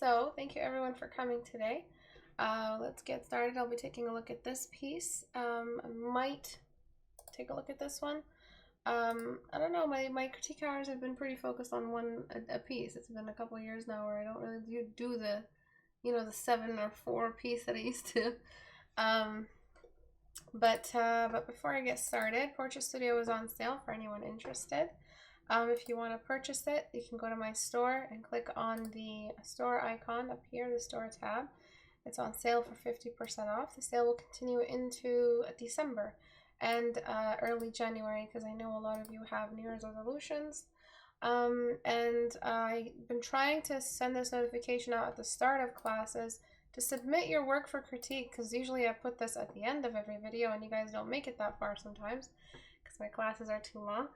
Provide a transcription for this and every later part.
So thank you everyone for coming today. Let's get started. I'll be taking a look at this piece. I might take a look at this one. I don't know, my critique hours have been pretty focused on a piece. It's been a couple of years now where I don't really do the, the 7 or 4 piece that I used to. But before I get started, Portrait Studio is on sale for anyone interested. If you want to purchase it, you can go to my store and click on the store icon up here, the store tab. It's on sale for 50% off. The sale will continue into December and early January, because I know a lot of you have New Year's resolutions. And I've been trying to send this notification out at the start of classes to submit your work for critique, because usually I put this at the end of every video and you guys don't make it that far sometimes because my classes are too long.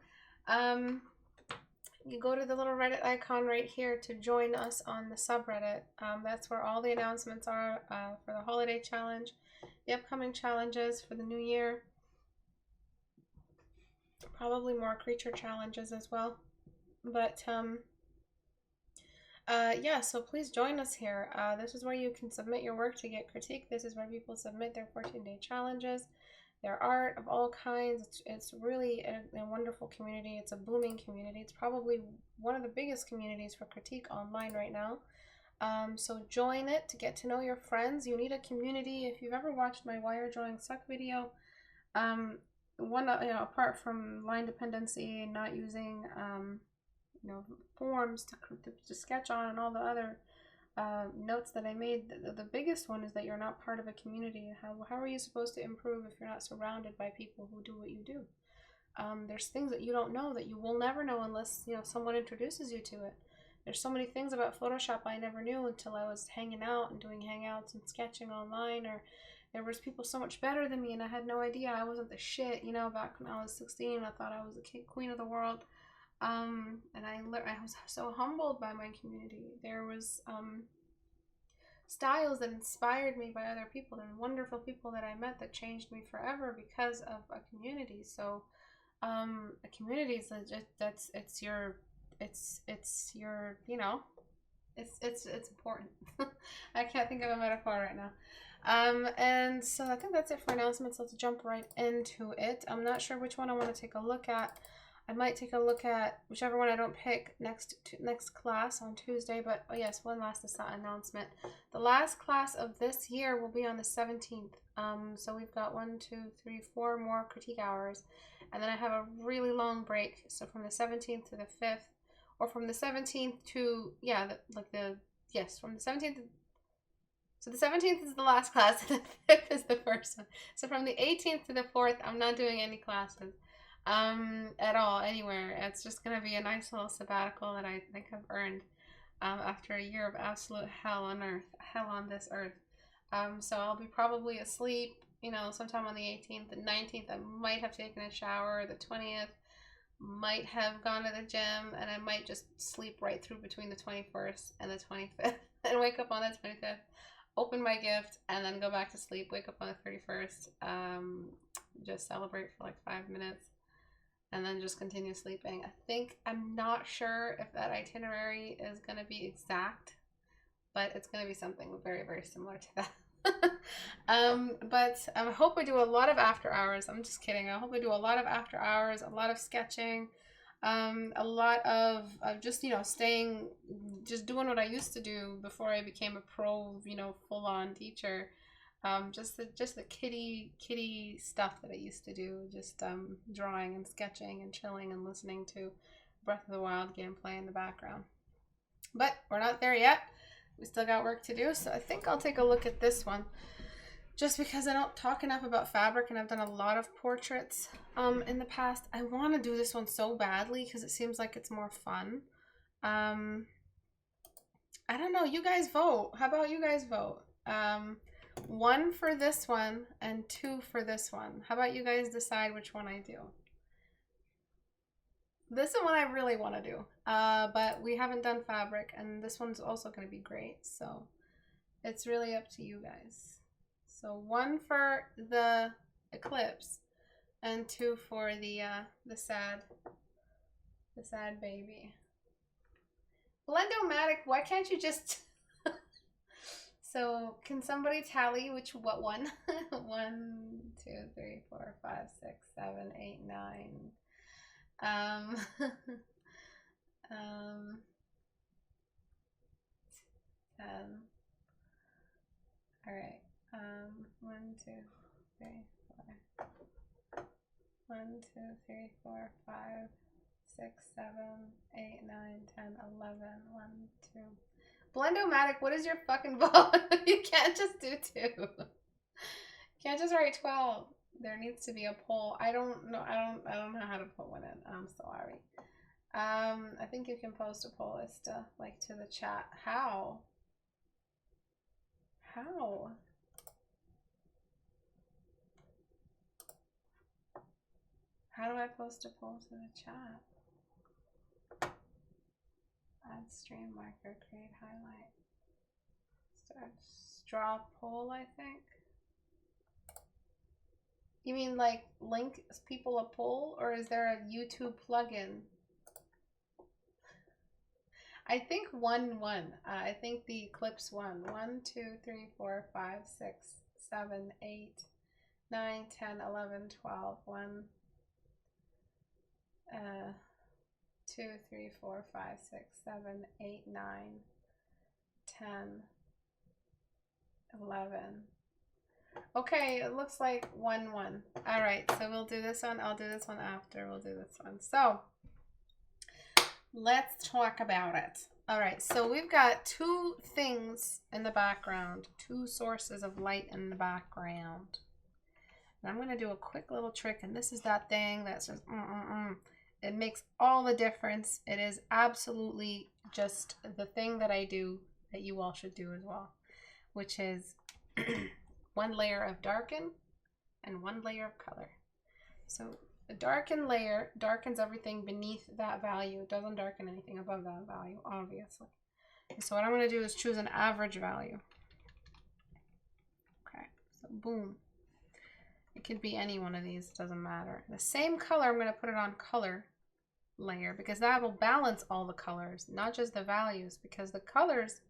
You go to the little Reddit icon right here to join us on the subreddit. That's where all the announcements are for the holiday challenge, the upcoming challenges for the new year, probably more creature challenges as well. But yeah, so please join us here. This is where you can submit your work to get critique. This is where people submit their 14-day challenges, their art of all kinds. It's really a wonderful community. It's a booming community. It's probably one of the biggest communities for critique online right now. So join it to get to know your friends. You need a community. If you've ever watched my wire drawing suck video, apart from line dependency and not using forms to sketch on and all the other notes that I made, the biggest one is that you're not part of a community. How are you supposed to improve if you're not surrounded by people who do what you do? There's things that you don't know that you will never know unless someone introduces you to it. There's so many things about Photoshop I never knew until I was hanging out and doing hangouts and sketching online, or there was people so much better than me and I had no idea. I wasn't the shit, back when I was 16. I thought I was the queen of the world. And I was so humbled by my community. There was styles that inspired me by other people and wonderful people that I met that changed me forever because of a community. So a community is it's important. I can't think of a metaphor right now. And so I think that's it for announcements. Let's jump right into it. I'm not sure which one I want to take a look at. I might take a look at whichever one I don't pick next class on Tuesday. But oh yes, one last announcement. The last class of this year will be on the 17th. So we've got 1, 2, 3, 4 more critique hours, and then I have a really long break. So from the 17th to the 5th, or from the 17th to from the 17th. So the 17th is the last class, and the 5th is the first one. So from the 18th to the 4th, I'm not doing any classes. At all, anywhere. It's just gonna be a nice little sabbatical that I think I've earned after a year of absolute hell on this earth. So I'll be probably asleep, sometime on the 18th. The 19th, I might have taken a shower. The 20th, might have gone to the gym, and I might just sleep right through between the 21st and the 25th and wake up on the 25th, open my gift, and then go back to sleep, wake up on the 31st, just celebrate for like 5 minutes, and then just continue sleeping. I'm not sure if that itinerary is going to be exact, but it's going to be something very, very similar to that. But I hope I do a lot of after hours. I'm just kidding. I hope I do a lot of after hours, a lot of sketching, a lot of just, just doing what I used to do before I became a pro, full-on teacher. Just the kitty stuff that I used to do, just drawing and sketching and chilling and listening to Breath of the Wild gameplay in the background. But we're not there yet. We still got work to do, so I think I'll take a look at this one. Just because I don't talk enough about fabric, and I've done a lot of portraits in the past. I want to do this one so badly because it seems like it's more fun. I don't know. You guys vote. How about you guys vote? 1 for this one and 2 for this one. How about you guys decide which one I do? This is one I really want to do, but we haven't done fabric, and this one's also going to be great, so it's really up to you guys. So 1 for the eclipse and 2 for the sad baby. Blendomatic, why can't you just So can somebody tally what one? 1, 2, 3, 4, 5, 6, 7, 8, 9. 10. All right. 1, 2, 3, 4. 1, 2, 3, 4, 5, 6, 7, 8, 9, 10, 11. 1, 2. Blend-O-Matic, what is your fucking vote? You can't just do 2. You can't just write 12. There needs to be a poll. I don't know how to put one in. I'm sorry. I think you can post a poll as to the chat. How? How? How do I post a poll to the chat? Add stream marker, create highlight. Start draw poll, I think. You mean like link people a poll, or is there a YouTube plugin? I think 1, 1. I think the Eclipse 1. 1, 2, 3, 4, 5, 6, 7, 8, 9, 10, 11, 12. 1, 2, 3, 4, 5, 6, 7, 8, 9, 10, 11. Okay, it looks like 1, 1. All right, so we'll do this one. I'll do this one after. We'll do this one. So let's talk about it. All right, so we've got 2 things in the background, 2 sources of light in the background. And I'm going to do a quick little trick, and this is that thing that says, It makes all the difference. It is absolutely just the thing that I do that you all should do as well, which is 1 layer of darken and 1 layer of color. So the darken layer darkens everything beneath that value. It doesn't darken anything above that value, obviously. And so what I'm going to do is choose an average value. Okay, so boom. It could be any one of these, it doesn't matter. The same color, I'm going to put it on color layer because that will balance all the colors, not just the values, because the colors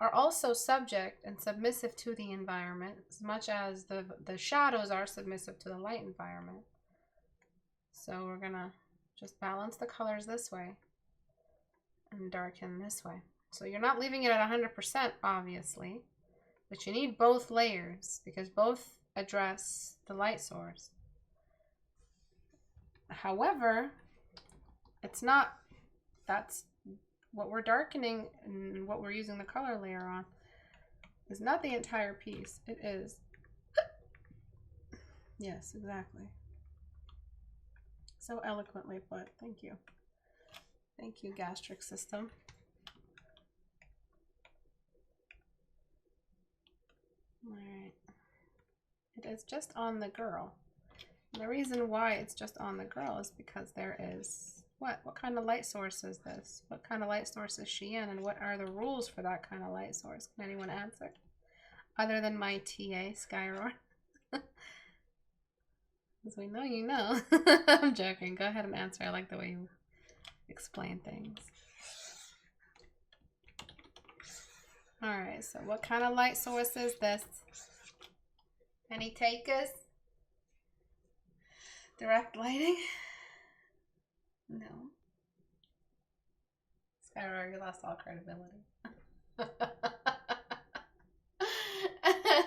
are also subject and submissive to the environment as much as the shadows are submissive to the light environment. So we're gonna just balance the colors this way and darken this way. So you're not leaving it at 100%, obviously, but you need both layers because both address the light source. However, it's not, that's what we're darkening and what we're using the color layer on is not the entire piece. It is. Yes, exactly. So eloquently put. Thank you. Thank you, gastric system. All right. It is just on the girl. And the reason why it's just on the girl is because there is what kind of light source is this? What kind of light source is she in? And what are the rules for that kind of light source? Can anyone answer? Other than my TA, Skyroar. As we know, you know. I'm joking. Go ahead and answer. I like the way you explain things. Alright, so what kind of light source is this? Any takers? Direct lighting? No. Skyroar, you lost all credibility.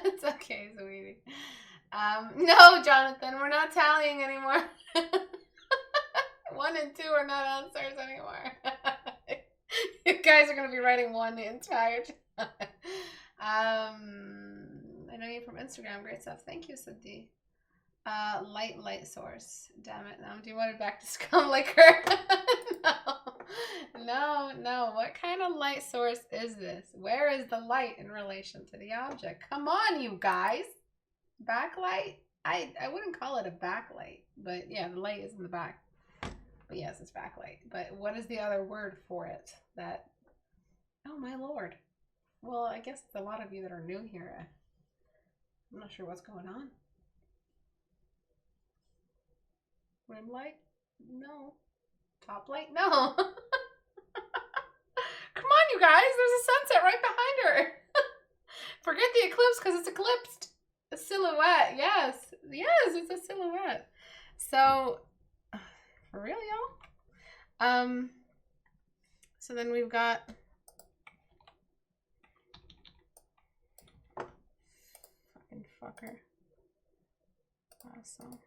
It's okay, sweetie. No, Jonathan, we're not tallying anymore. 1 and 2 are not answers anymore. You guys are going to be writing 1 the entire time. I know you from Instagram. Great stuff. Thank you, Sadi. Light source. Damn it. Now do you want it back to Scum Liquor? No. What kind of light source is this? Where is the light in relation to the object? Come on, you guys. Backlight? I wouldn't call it a backlight, but yeah, the light is in the back. But yes, it's backlight. But what is the other word for it? That, oh my lord. Well, I guess a lot of you that are new here, I'm not sure what's going on. Rim light? No. Top light? No. Come on, you guys. There's a sunset right behind her. eclipse because it's eclipsed. A silhouette. Yes. Yes, it's a silhouette. So, for real, y'all? So then we've got fucking fucker. Awesome.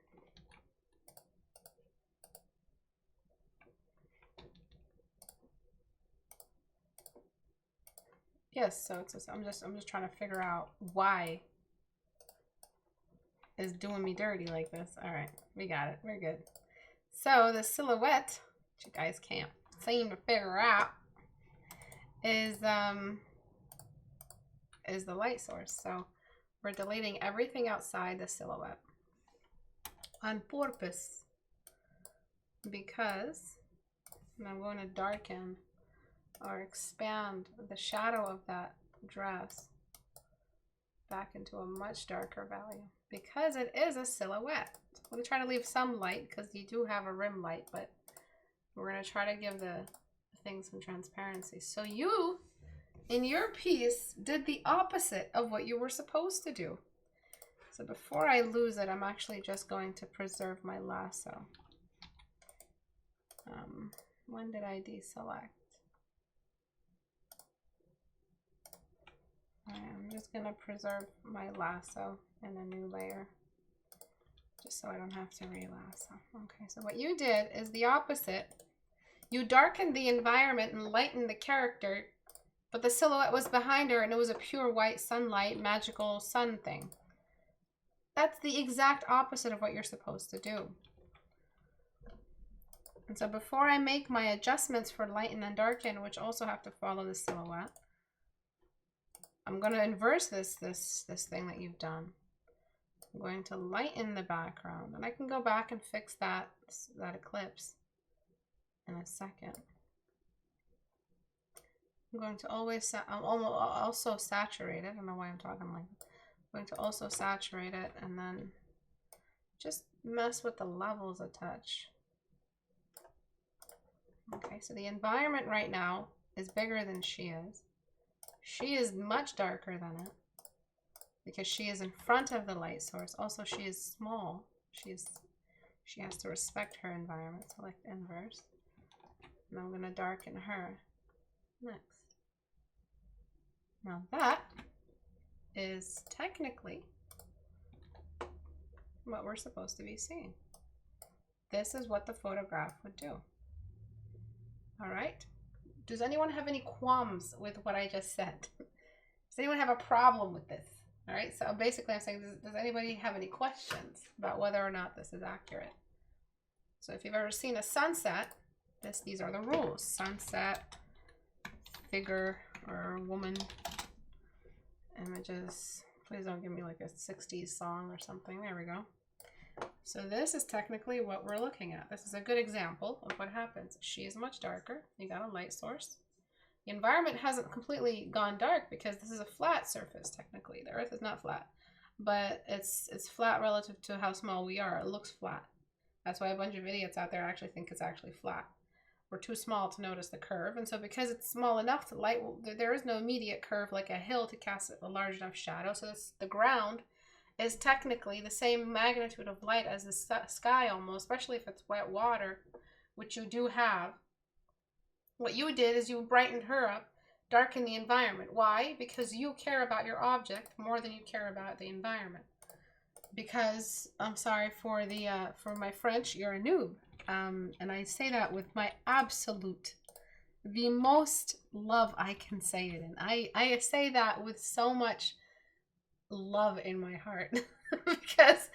Yes, so it's I'm just trying to figure out why is doing me dirty like this. All right, we got it. We're good. So the silhouette, which you guys can't seem to figure out, is the light source. So we're deleting everything outside the silhouette on purpose because I'm going to darken or expand the shadow of that dress back into a much darker value because it is a silhouette. So we'll try to leave some light because you do have a rim light, but we're going to try to give the thing some transparency. So you, in your piece, did the opposite of what you were supposed to do. So before I lose it, I'm actually just going to preserve my lasso. When did I deselect? I'm just going to preserve my lasso in a new layer, just so I don't have to re-lasso. Okay, so what you did is the opposite. You darkened the environment and lightened the character, but the silhouette was behind her and it was a pure white sunlight, magical sun thing. That's the exact opposite of what you're supposed to do. And so before I make my adjustments for lighten and darken, which also have to follow the silhouette, I'm going to inverse this thing that you've done. I'm going to lighten the background, and I can go back and fix that eclipse in a second. I'm going to always also saturate it. I don't know why I'm talking like that. I'm going to also saturate it and then just mess with the levels a touch. Okay, so the environment right now is bigger than she is. She is much darker than it because she is in front of the light source. Also, she is small. She has to respect her environment. Select inverse. And I'm going to darken her next. Now that is technically what we're supposed to be seeing. This is what the photograph would do. All right. Does anyone have any qualms with what I just said? Does anyone have a problem with this? All right, so basically I'm saying, does anybody have any questions about whether or not this is accurate? So if you've ever seen a sunset, these are the rules. Sunset, figure or woman, images. Please don't give me like a 60s song or something. There we go. So this is technically what we're looking at. This is a good example of what happens. She is much darker. You got a light source. The environment hasn't completely gone dark because this is a flat surface technically. The earth is not flat, but it's flat relative to how small we are. It looks flat. That's why a bunch of idiots out there actually think it's actually flat. We're too small to notice the curve, and so because it's small enough, the light there is no immediate curve like a hill to cast a large enough shadow. So the ground is technically the same magnitude of light as the sky almost, especially if it's wet water, which you do have. What you did is you brightened her up, darkened the environment. Why? Because you care about your object more than you care about the environment. Because, I'm sorry for my French, you're a noob. And I say that with my absolute, the most love I can say it in. I say that with so much love in my heart because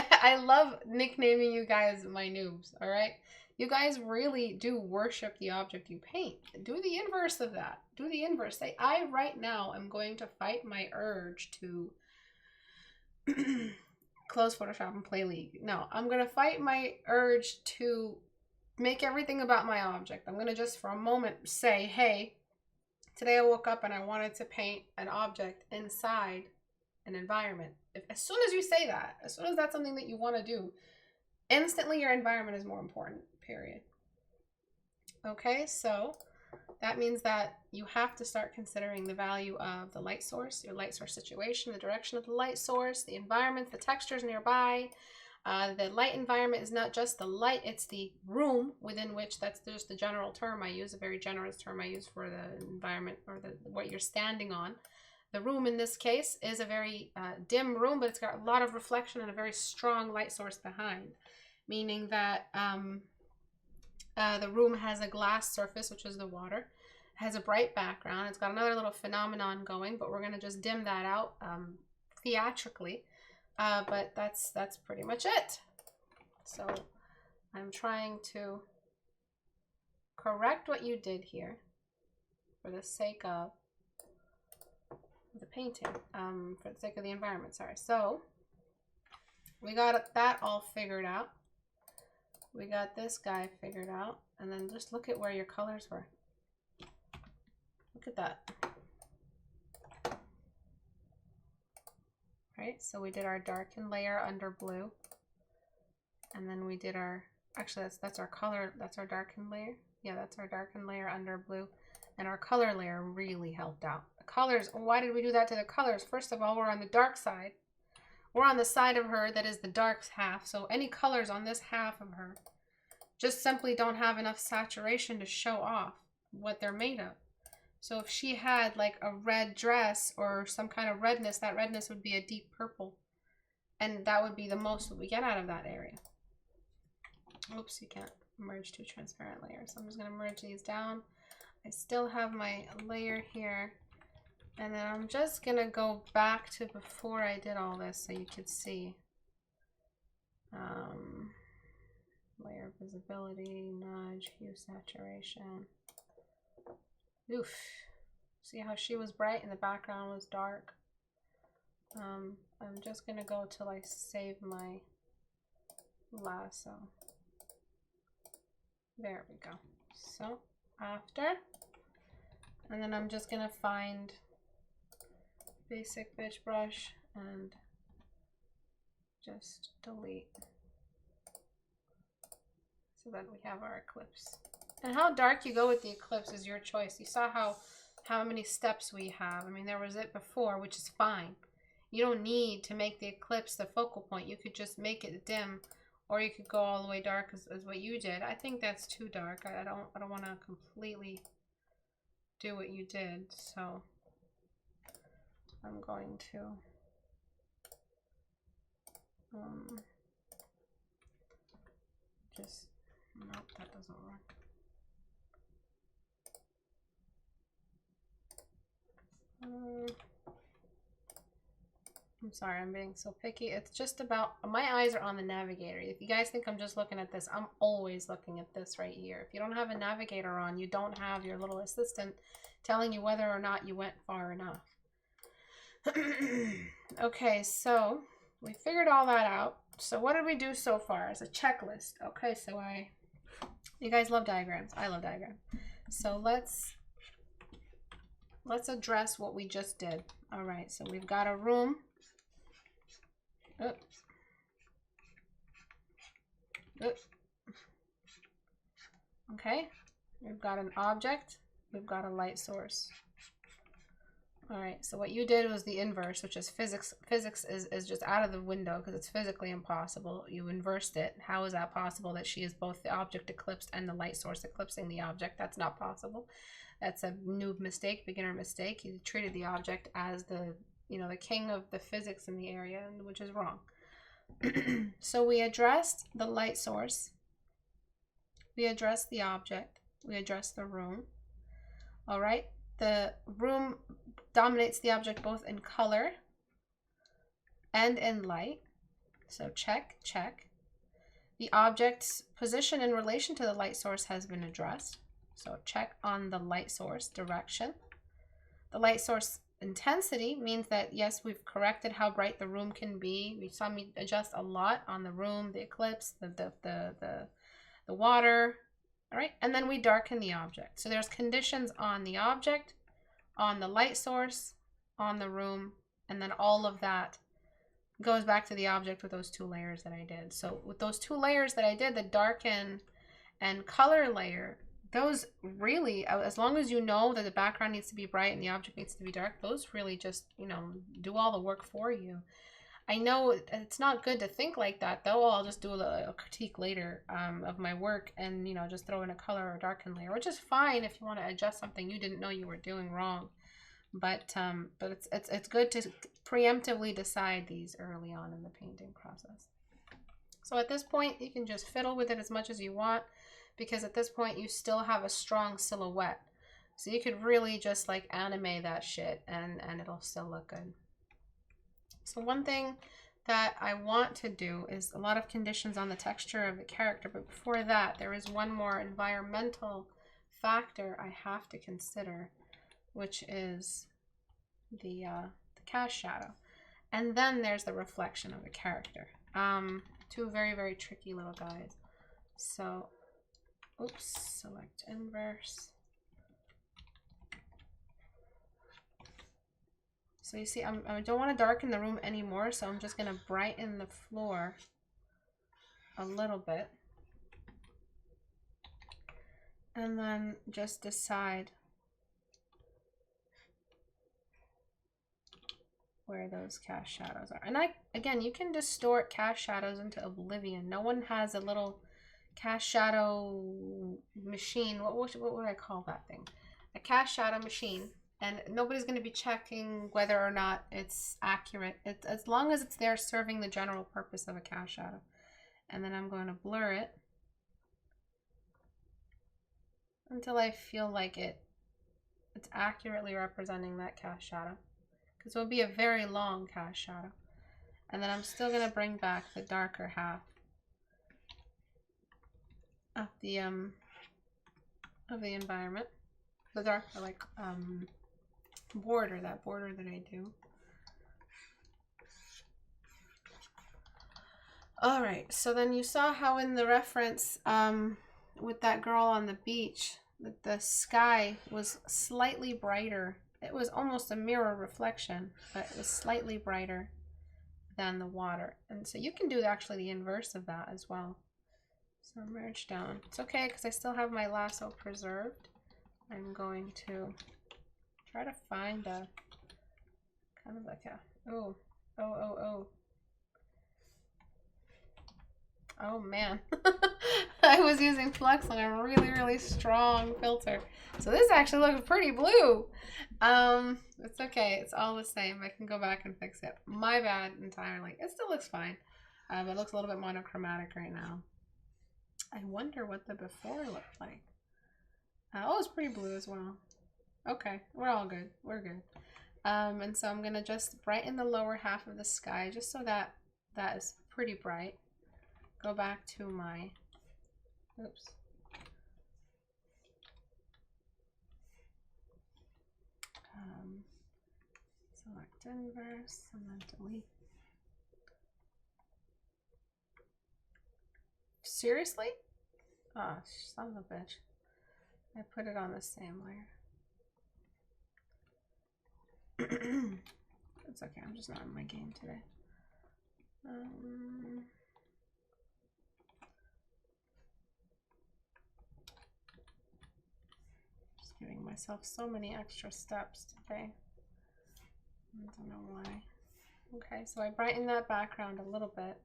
I love nicknaming you guys my noobs. All right, you guys really do worship the object you paint. Do the inverse of that. Do the inverse. Say, I right now am going to fight my urge to close Photoshop and play League. No, I'm gonna fight my urge to make everything about my object. I'm gonna just for a moment say, hey, today I woke up and I wanted to paint an object inside an environment. As soon as you say that, as soon as that's something that you want to do, instantly your environment is more important, period. Okay, so that means that you have to start considering the value of the light source, your light source situation, the direction of the light source, the environment, the textures nearby. The light environment is not just the light, it's the room within which, that's just the general term I use, a very generous term I use for the environment or what you're standing on. The room in this case is a very dim room, but it's got a lot of reflection and a very strong light source behind, meaning that the room has a glass surface, which is the water, has a bright background. It's got another little phenomenon going, but we're going to just dim that out theatrically. But that's pretty much it. So I'm trying to correct what you did here for the sake of the painting, for the sake of the environment, sorry. So we got that all figured out. We got this guy figured out, and then just look at where your colors were. Look at that. Right, so we did our darken layer under blue, and then we did our, actually that's our color, that's our darken layer. Yeah, that's our darken layer under blue, and our color layer really helped out. The colors, why did we do that to the colors? First of all, we're on the dark side. We're on the side of her that is the dark half, so any colors on this half of her just simply don't have enough saturation to show off what they're made of. So if she had like a red dress or some kind of redness, that redness would be a deep purple, and that would be the most that we get out of that area. Oops, you can't merge two transparent layers. So I'm just going to merge these down. I still have my layer here, and then I'm just going to go back to before I did all this so you could see. Layer visibility, nudge, hue saturation. Oof. See how she was bright and the background was dark? I'm just going to go till I save my lasso. There we go. So after, and then I'm just going to find basic bitch brush and just delete so that we have our eclipse. And how dark you go with the eclipse is your choice. You saw how many steps we have. I mean, there was it before, which is fine. You don't need to make the eclipse the focal point. You could just make it dim, or you could go all the way dark as what you did. I think that's too dark. I don't want to completely do what you did, so I'm going to just, nope, that doesn't work. I'm sorry, I'm being so picky. It's just about, my eyes are on the navigator. If you guys think I'm just looking at this, I'm always looking at this right here. If you don't have a navigator on, you don't have your little assistant telling you whether or not you went far enough. Okay, so we figured all that out. So what did we do so far as a checklist? Okay, so you guys love diagrams. I love diagrams. So let's address what we just did. All right, so we've got a room. Oops. Oops. Okay, we've got an object. We've got a light source. All right, so what you did was the inverse, which is physics. Physics is just out of the window because it's physically impossible. You inversed it. How is that possible that she is both the object eclipsed and the light source eclipsing the object? That's not possible. That's a noob mistake, beginner mistake. You treated the object as the, the king of the physics in the area, which is wrong. So we addressed the light source. We addressed the object. We addressed the room. All right. The room dominates the object both in color and in light. So check, check. The object's position in relation to the light source has been addressed. So check on the light source direction. The light source intensity means that, yes, we've corrected how bright the room can be. We saw me adjust a lot on the room, the eclipse, the water. All right, and then we darken the object. So there's conditions on the object, on the light source, on the room, and then all of that goes back to the object with those two layers that I did. So with those two layers that I did, the darken and color layer, those really, as long as you know that the background needs to be bright and the object needs to be dark, those really just, you know, do all the work for you. I know it's not good to think like that, though. I'll just do a critique later of my work and, you know, just throw in a color or darken layer, which is fine if you want to adjust something you didn't know you were doing wrong. But it's good to preemptively decide these early on in the painting process. So at this point, you can just fiddle with it as much as you want, because at this point you still have a strong silhouette. So you could really just like anime that shit and it'll still look good. So one thing that I want to do is a lot of conditions on the texture of the character, but before that, there is one more environmental factor I have to consider, which is the cast shadow. And then there's the reflection of the character. Two very, very tricky little guys. So, oops, select inverse. So you see, I don't want to darken the room anymore, so I'm just going to brighten the floor a little bit. And then just decide where those cast shadows are. And again, you can distort cast shadows into oblivion. No one has a little cast shadow machine. What would I call that thing? A cast shadow machine. And nobody's going to be checking whether or not it's accurate. As long as it's there serving the general purpose of a cast shadow. And then I'm going to blur it until I feel like it's accurately representing that cast shadow. Because it will be a very long cast shadow. And then I'm still going to bring back the darker half of the environment. The darker, like, border, that border that I do. All right, so then you saw how in the reference with that girl on the beach, that the sky was slightly brighter. It was almost a mirror reflection, but it was slightly brighter than the water. And so you can do actually the inverse of that as well. So merge down. It's okay because I still have my lasso preserved. I'm going to try to find a kind of like a oh man. I was using Flex on a really, really strong filter. So this actually looks pretty blue. It's okay. It's all the same. I can go back and fix it. My bad entirely. It still looks fine. But it looks a little bit monochromatic right now. I wonder what the before looked like. Oh, it's pretty blue as well. Okay, we're all good. We're good. And so I'm going to just brighten the lower half of the sky just so that that is pretty bright. Go back to my, oops. Select inverse and then delete. Seriously? Oh, son of a bitch. I put it on the same layer. It's okay, I'm just not in my game today. Just giving myself so many extra steps today. I don't know why. Okay, so I brighten that background a little bit.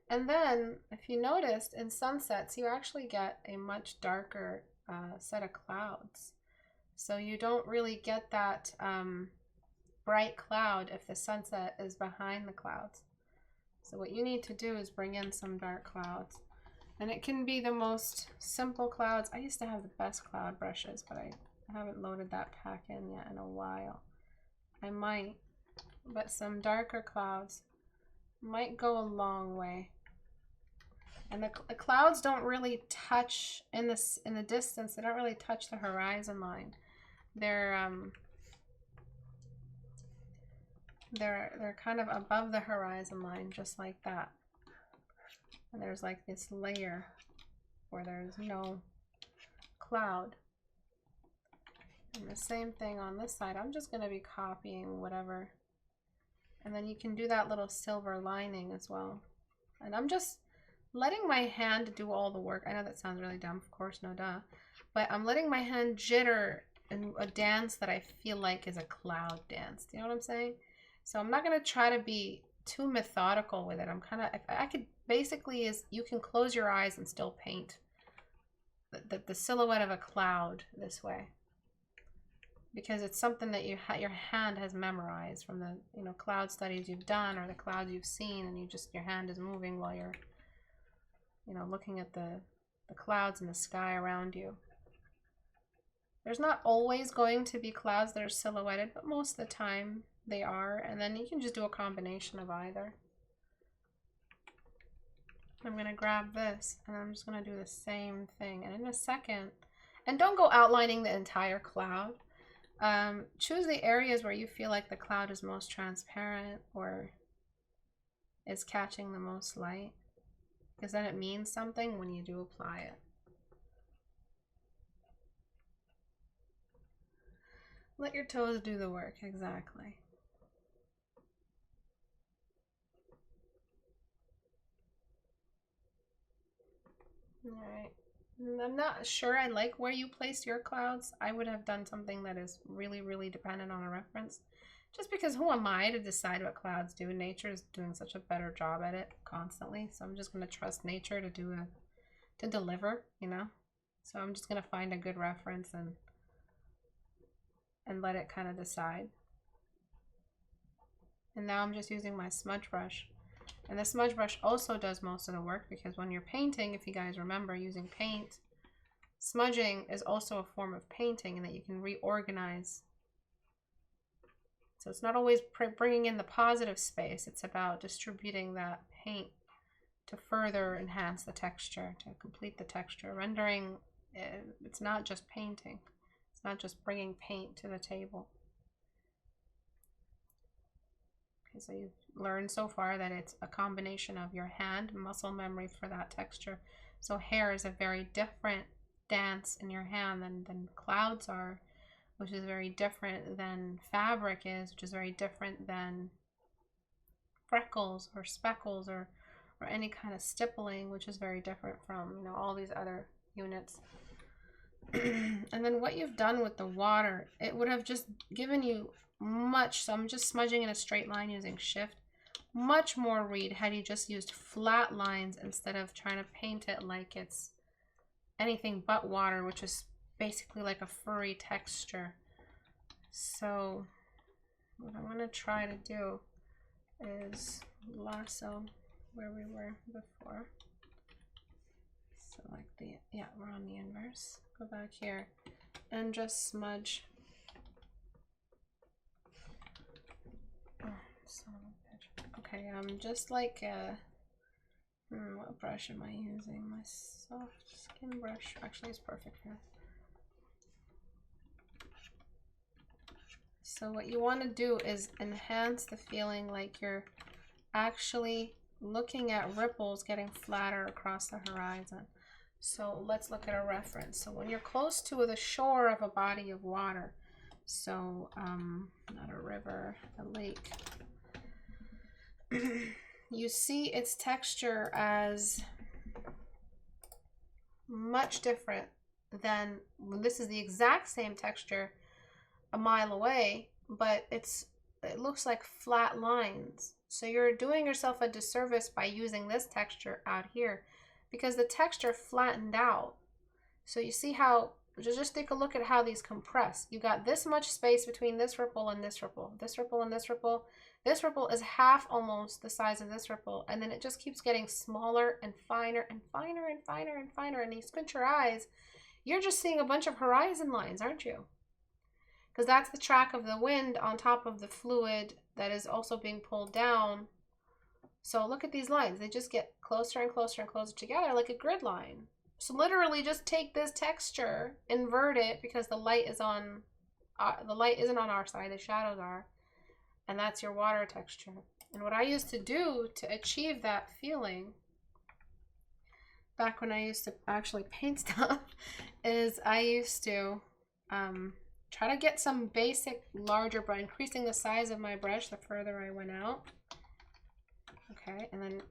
And then, if you noticed, in sunsets, you actually get a much darker set of clouds. So you don't really get that bright cloud if the sunset is behind the clouds. So what you need to do is bring in some dark clouds. And it can be the most simple clouds. I used to have the best cloud brushes, but I haven't loaded that pack in yet in a while. I might, but some darker clouds might go a long way. And the clouds don't really touch in the distance. They don't really touch the horizon line. They're kind of above the horizon line, just like that. And there's like this layer where there's no cloud. And the same thing on this side. I'm just going to be copying whatever. And then you can do that little silver lining as well. And I'm just letting my hand do all the work. I know that sounds really dumb, of course, no duh. but I'm letting my hand jitter in a dance that I feel like is a cloud dance. Do you know what I'm saying? So I'm not going to try to be too methodical with it. I'm kind of, I could basically, is you can close your eyes and still paint the silhouette of a cloud this way, because it's something that your hand has memorized from the, you know, cloud studies you've done or the clouds you've seen, and you just, your hand is moving while you're, you know, looking at the clouds in the sky around you. There's not always going to be clouds that are silhouetted, but most of the time they are, and then you can just do a combination of either. I'm going to grab this, and I'm just going to do the same thing. And in a second, and don't go outlining the entire cloud. Choose the areas where you feel like the cloud is most transparent or is catching the most light, because then it means something when you do apply it. Let your toes do the work, exactly. Alright. I'm not sure I like where you place your clouds. I would have done something that is really, really dependent on a reference. Just because who am I to decide what clouds do? Nature is doing such a better job at it constantly. So I'm just going to trust nature to deliver, you know? So I'm just going to find a good reference and let it kind of decide. And now I'm just using my smudge brush. And the smudge brush also does most of the work, because when you're painting, if you guys remember using paint, smudging is also a form of painting, and that you can reorganize. So it's not always bringing in the positive space. It's about distributing that paint to further enhance the texture, to complete the texture. Rendering, it's not just painting. It's not just bringing paint to the table. Okay, so you've learned so far that it's a combination of your hand muscle memory for that texture. So hair is a very different dance in your hand than clouds are, which is very different than fabric is, which is very different than freckles or speckles or any kind of stippling, which is very different from, you know, all these other units. And then what you've done with the water, it would have just given you much, so I'm just smudging in a straight line using shift, much more read had you just used flat lines instead of trying to paint it like it's anything but water, which is basically like a furry texture. So what I'm going to try to do is lasso where we were before. So like the, yeah, we're on the inverse. Go back here and just smudge. Oh, son of a bitch. Okay, just like what brush am I using? My soft skin brush actually is perfect for this. So what you want to do is enhance the feeling like you're actually looking at ripples getting flatter across the horizon. So let's look at a reference. So when you're close to the shore of a body of water, so not a river, a lake, you see its texture as much different than when this is the exact same texture a mile away, but it looks like flat lines. So you're doing yourself a disservice by using this texture out here, because the texture flattened out. So you see how, just take a look at how these compress. You got this much space between this ripple and this ripple, this ripple and this ripple. This ripple is half almost the size of this ripple, and then it just keeps getting smaller and finer and finer and finer and finer. And you squint your eyes, you're just seeing a bunch of horizon lines, aren't you? Because that's the track of the wind on top of the fluid that is also being pulled down. So look at these lines. They just get closer and closer and closer together like a grid line. So literally just take this texture, invert it, because the light is on, the light isn't on our side, the shadows are. And that's your water texture. And what I used to do to achieve that feeling, back when I used to actually paint stuff, is I used to try to get some basic larger brush, increasing the size of my brush the further I went out. Okay, and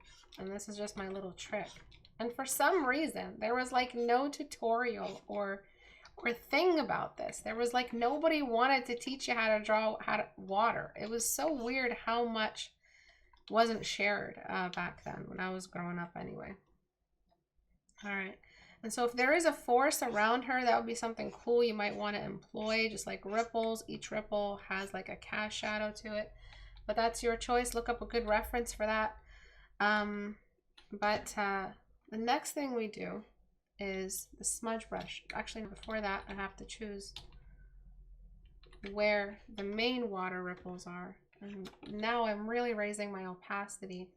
this is just my little trick. And for some reason, there was like no tutorial or or thing about this. There was like nobody wanted to teach you how to draw water. It was so weird how much wasn't shared back then when I was growing up anyway. All right. And so if there is a force around her, that would be something cool you might want to employ, just like ripples. Each ripple has like a cast shadow to it. But that's your choice. Look up a good reference for that. The next thing we do is the smudge brush. Actually, before that, I have to choose where the main water ripples are. And now I'm really raising my opacity.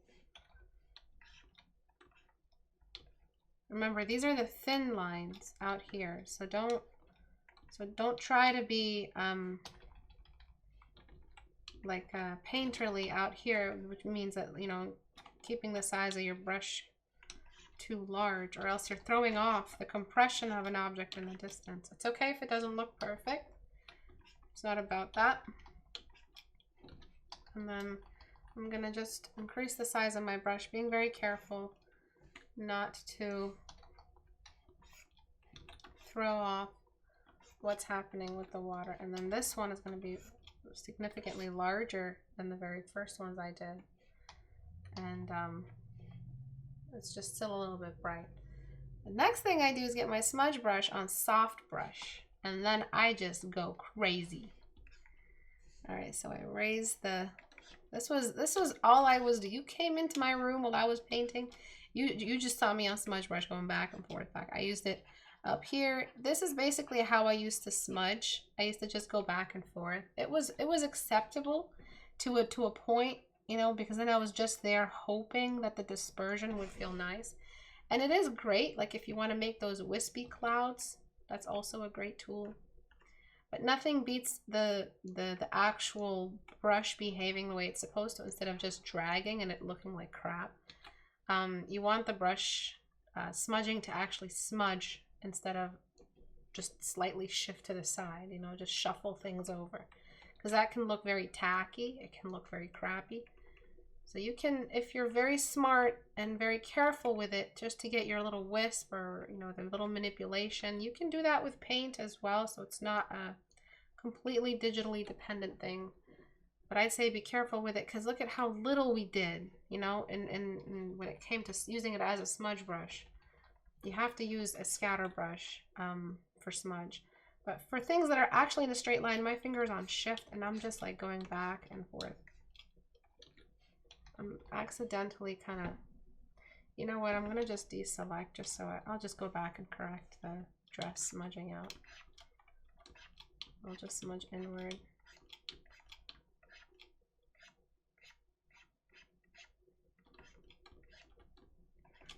Remember, these are the thin lines out here, so don't try to be painterly out here, which means that, you know, keeping the size of your brush too large, or else you're throwing off the compression of an object in the distance. It's okay if it doesn't look perfect. It's not about that. And then I'm gonna just increase the size of my brush, being very careful not to throw off what's happening with the water. And then this one is going to be significantly larger than the very first ones I did. And it's just still a little bit bright. The next thing I do is get my smudge brush on soft brush. And then I just go crazy. All right, so I raised the... This was all I was doing. You came into my room while I was painting. You just saw me on smudge brush going back and forth. I used it up here. This is basically how I used to smudge. I used to just go back and forth. It was acceptable to a point, you know, because then I was just there hoping that the dispersion would feel nice. And it is great, like if you want to make those wispy clouds, that's also a great tool. But nothing beats the actual brush behaving the way it's supposed to, instead of just dragging and it looking like crap. You want the brush smudging to actually smudge instead of just slightly shift to the side, you know, just shuffle things over. Because that can look very tacky, it can look very crappy. So you can, if you're very smart and very careful with it, just to get your little wisp or, you know, the little manipulation, you can do that with paint as well, so it's not a completely digitally dependent thing. But I'd say be careful with it, because look at how little we did, you know, and when it came to using it as a smudge brush. You have to use a scatter brush for smudge. But for things that are actually in a straight line, my finger's on shift, and I'm just like going back and forth. I'm accidentally kind of, you know what, I'm going to just deselect just so I'll just go back and correct the dress smudging out. I'll just smudge inward.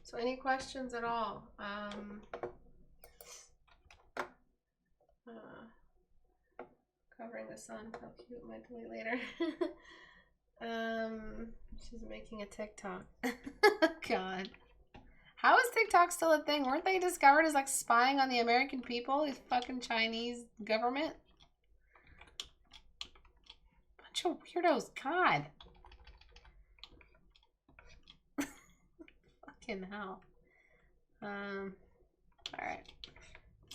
So any questions at all? Covering the sun, how cute, might delete later. She's making a TikTok. God. How is TikTok still a thing? Weren't they discovered as like spying on the American people? This fucking Chinese government? Bunch of weirdos. God. Fucking hell. Alright.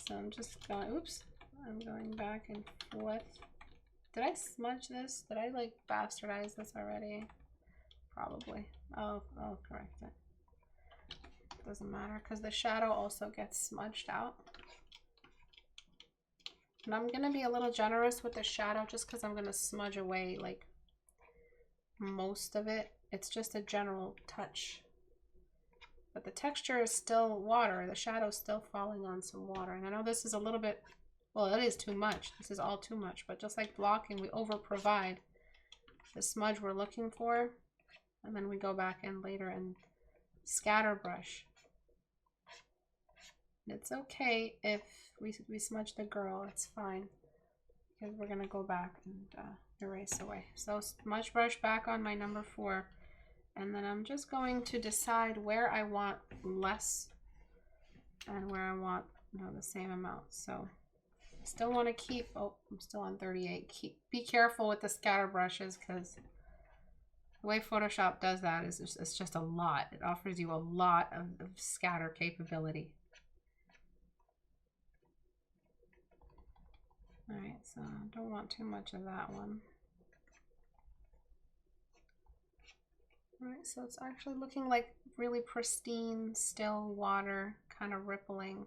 So I'm just going, oops. I'm going back and forth. Did I smudge this? Did I like bastardize this already? Probably. I'll correct it. Doesn't matter, because the shadow also gets smudged out. And I'm going to be a little generous with the shadow just because I'm going to smudge away like most of it. It's just a general touch. But the texture is still water. The shadow's still falling on some water. And I know this is a little bit, well, it is too much. This is all too much. But just like blocking, we over-provide the smudge we're looking for. And then we go back in later and scatter brush. And it's okay if we smudge the girl. It's fine. Because we're going to go back and erase away. So smudge brush back on my number 4. And then I'm just going to decide where I want less and where I want, you know, the same amount. So I still want to keep, oh, I'm still on 38. Be careful with the scatter brushes, because the way Photoshop does that is it's just a lot. It offers you a lot of scatter capability. All right, so I don't want too much of that one. All right, so it's actually looking like really pristine, still water, kind of rippling.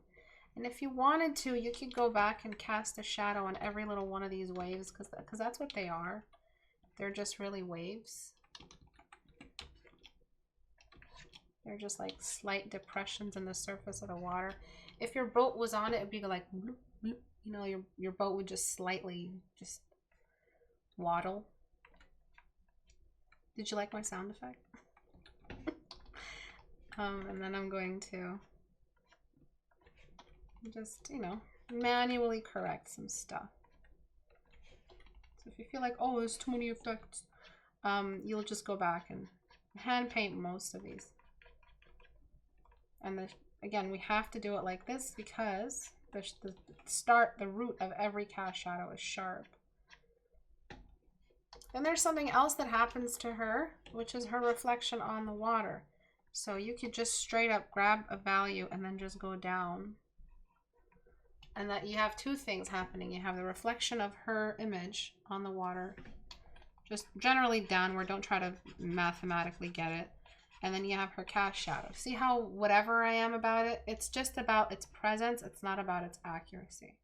And if you wanted to, you could go back and cast a shadow on every little one of these waves, because that's what they are. They're just really waves. They're just like slight depressions in the surface of the water. If your boat was on it, it'd be like, bloop, bloop. You know, your boat would just slightly just waddle. Did you like my sound effect? And then I'm going to just, you know, manually correct some stuff. So if you feel like, oh, there's too many effects, you'll just go back and hand paint most of these. And again, we have to do it like this because the root of every cast shadow is sharp. Then there's something else that happens to her, which is her reflection on the water. So you could just straight up grab a value and then just go down. And that you have two things happening. You have the reflection of her image on the water, just generally downward. Don't try to mathematically get it. And then you have her cast shadow. See how whatever I am about it, it's just about its presence. It's not about its accuracy.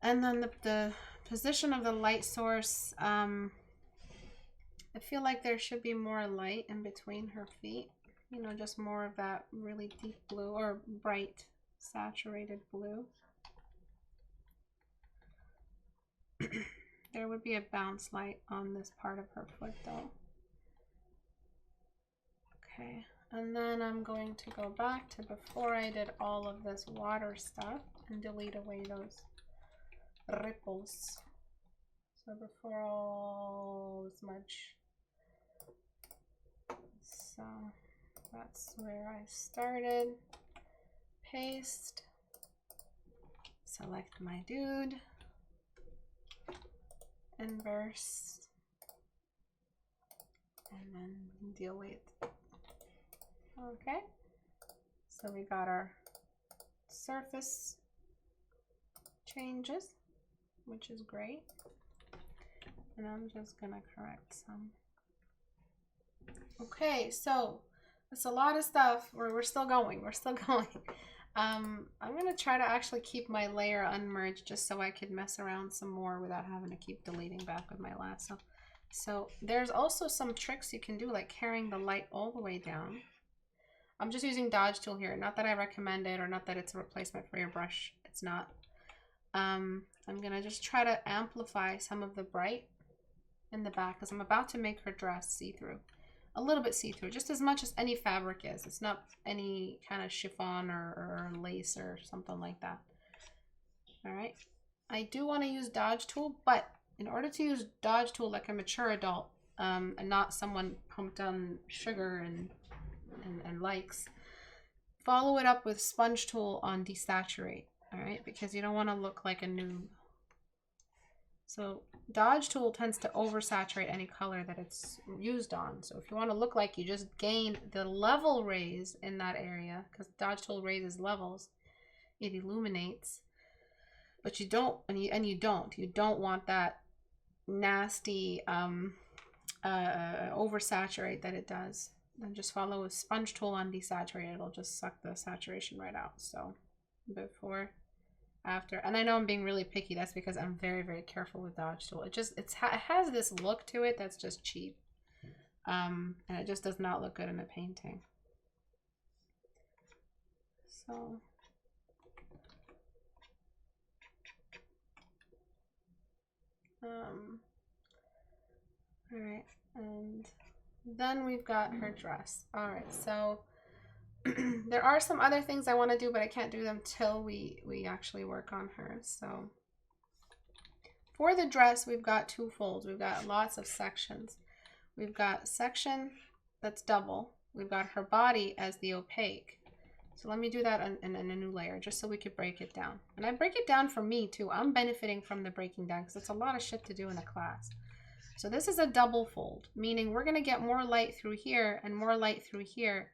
And then the position of the light source, I feel like there should be more light in between her feet. You know, just more of that really deep blue or bright saturated blue. There would be a bounce light on this part of her foot though. Okay, and then I'm going to go back to before I did all of this water stuff and delete away those ripples. So before all the smudge. So that's where I started. Paste. Select my dude. Inverse. And then delete. Okay. So we got our surface changes, which is great. And I'm just gonna correct some. Okay, so it's a lot of stuff. We're still going. We're still going. I'm gonna try to actually keep my layer unmerged just so I could mess around some more without having to keep deleting back with my lasso. So there's also some tricks you can do, like carrying the light all the way down. I'm just using dodge tool here. Not that I recommend it or not that it's a replacement for your brush. It's not. I'm gonna just try to amplify some of the bright in the back because I'm about to make her dress see-through. A little bit see-through, just as much as any fabric is. It's not any kind of chiffon or lace or something like that. All right. I do want to use dodge tool, but in order to use dodge tool like a mature adult and not someone pumped on sugar and likes, follow it up with sponge tool on desaturate. All right, because you don't want to look like a noob. So dodge tool tends to oversaturate any color that it's used on. So if you want to look like you just gained the level raise in that area, because dodge tool raises levels, it illuminates. But you don't, you don't want that nasty oversaturate that it does. Then just follow with sponge tool on desaturate. It'll just suck the saturation right out. So before, after, and I know I'm being really picky. That's because I'm very, very careful with dodge tool. It has this look to it that's just cheap, and it just does not look good in a painting. So all right, and then we've got her dress. All right, so there are some other things I want to do, but I can't do them till we actually work on her. So for the dress, we've got two folds. We've got lots of sections. We've got section that's double. We've got her body as the opaque. So let me do that in a new layer just so we could break it down. And I break it down for me too. I'm benefiting from the breaking down because it's a lot of shit to do in a class. So this is a double fold, meaning we're going to get more light through here and more light through here.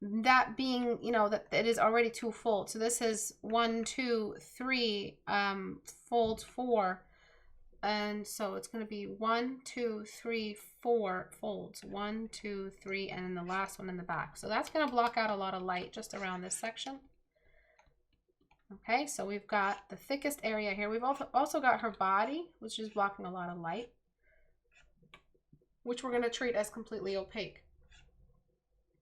that being, you know, that it is already 2 folds. So this is 1, 2, 3 folds, 4. And so it's going to be 1, 2, 3, 4 folds. 1, 2, 3, and then the last one in the back. So that's going to block out a lot of light just around this section. Okay, so we've got the thickest area here. We've also got her body, which is blocking a lot of light, which we're going to treat as completely opaque,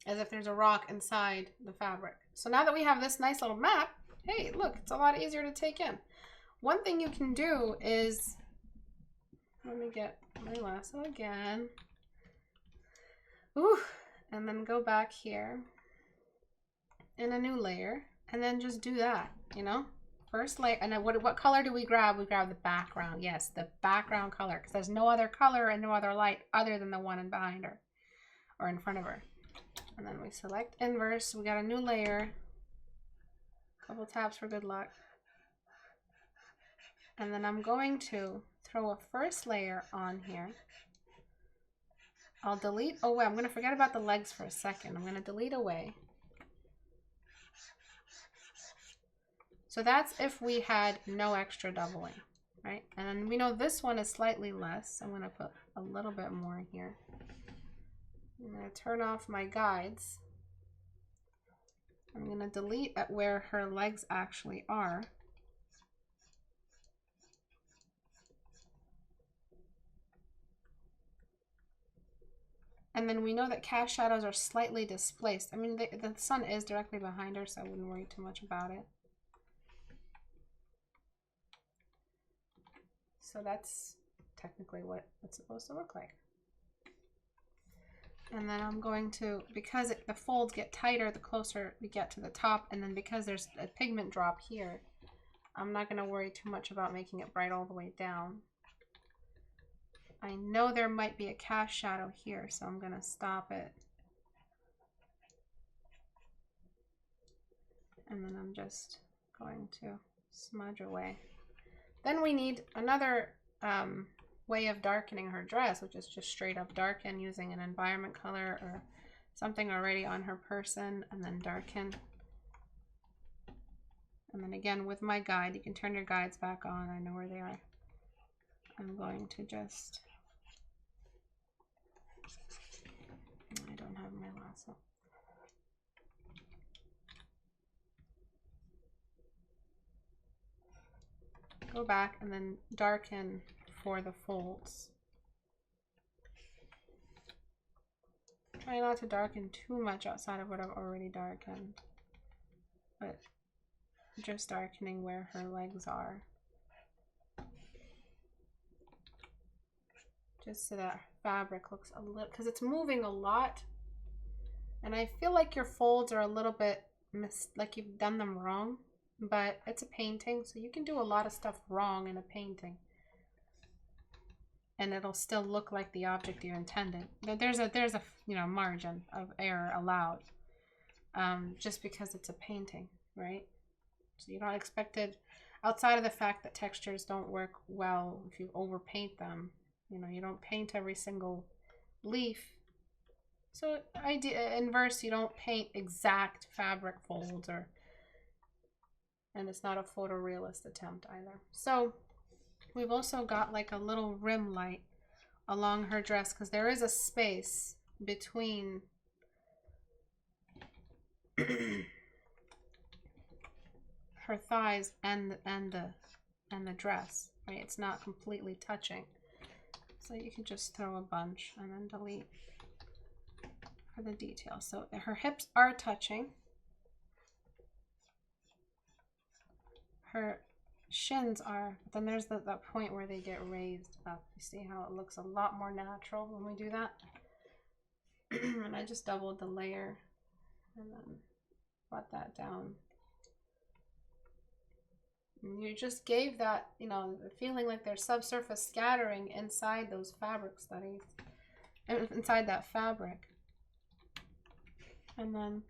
as if there's a rock inside the fabric. So now that we have this nice little map, hey, look, it's a lot easier to take in. One thing you can do is, let me get my lasso again. Ooh, and then go back here in a new layer, and then just do that, you know? First layer, and then what color do we grab? We grab the background. Yes, the background color, because there's no other color and no other light other than the one in behind her or in front of her. And then we select inverse. We got a new layer. Couple taps for good luck. And then I'm going to throw a first layer on here. I'll delete away. I'm going to forget about the legs for a second. I'm going to delete away. So that's if we had no extra doubling, right? And then we know this one is slightly less. I'm going to put a little bit more here. I'm going to turn off my guides. I'm going to delete at where her legs actually are. And then we know that cast shadows are slightly displaced. I mean, the sun is directly behind her, so I wouldn't worry too much about it. So that's technically what it's supposed to look like. And then I'm going to, because the folds get tighter the closer we get to the top, and then because there's a pigment drop here, I'm not going to worry too much about making it bright all the way down. I know there might be a cast shadow here, so I'm going to stop it. And then I'm just going to smudge away. Then we need another way of darkening her dress, which is just straight up darken using an environment color or something already on her person, and then darken. And then again with my guide, you can turn your guides back on. I know where they are. I'm going to just, I don't have my lasso. Go back and then darken for the folds. Try not to darken too much outside of what I've already darkened, but just darkening where her legs are. Just so that fabric looks a little, because it's moving a lot. And I feel like your folds are a little bit like you've done them wrong, but it's a painting, so you can do a lot of stuff wrong in a painting. And it'll still look like the object you intended. There's a you know, margin of error allowed, just because it's a painting, right? So you don't expect it, outside of the fact that textures don't work well if you overpaint them. You know, you don't paint every single leaf. So inverse, you don't paint exact fabric folds, and it's not a photorealist attempt either. So we've also got like a little rim light along her dress, because there is a space between her thighs and the dress, right? It's not completely touching. So you can just throw a bunch and then delete for the detail. So her hips are touching. Her shins are, but then there's that point where they get raised up. You see how it looks a lot more natural when we do that? And I just doubled the layer and then brought that down. And you just gave that, you know, the feeling like there's subsurface scattering inside those fabric studies, inside that fabric. And then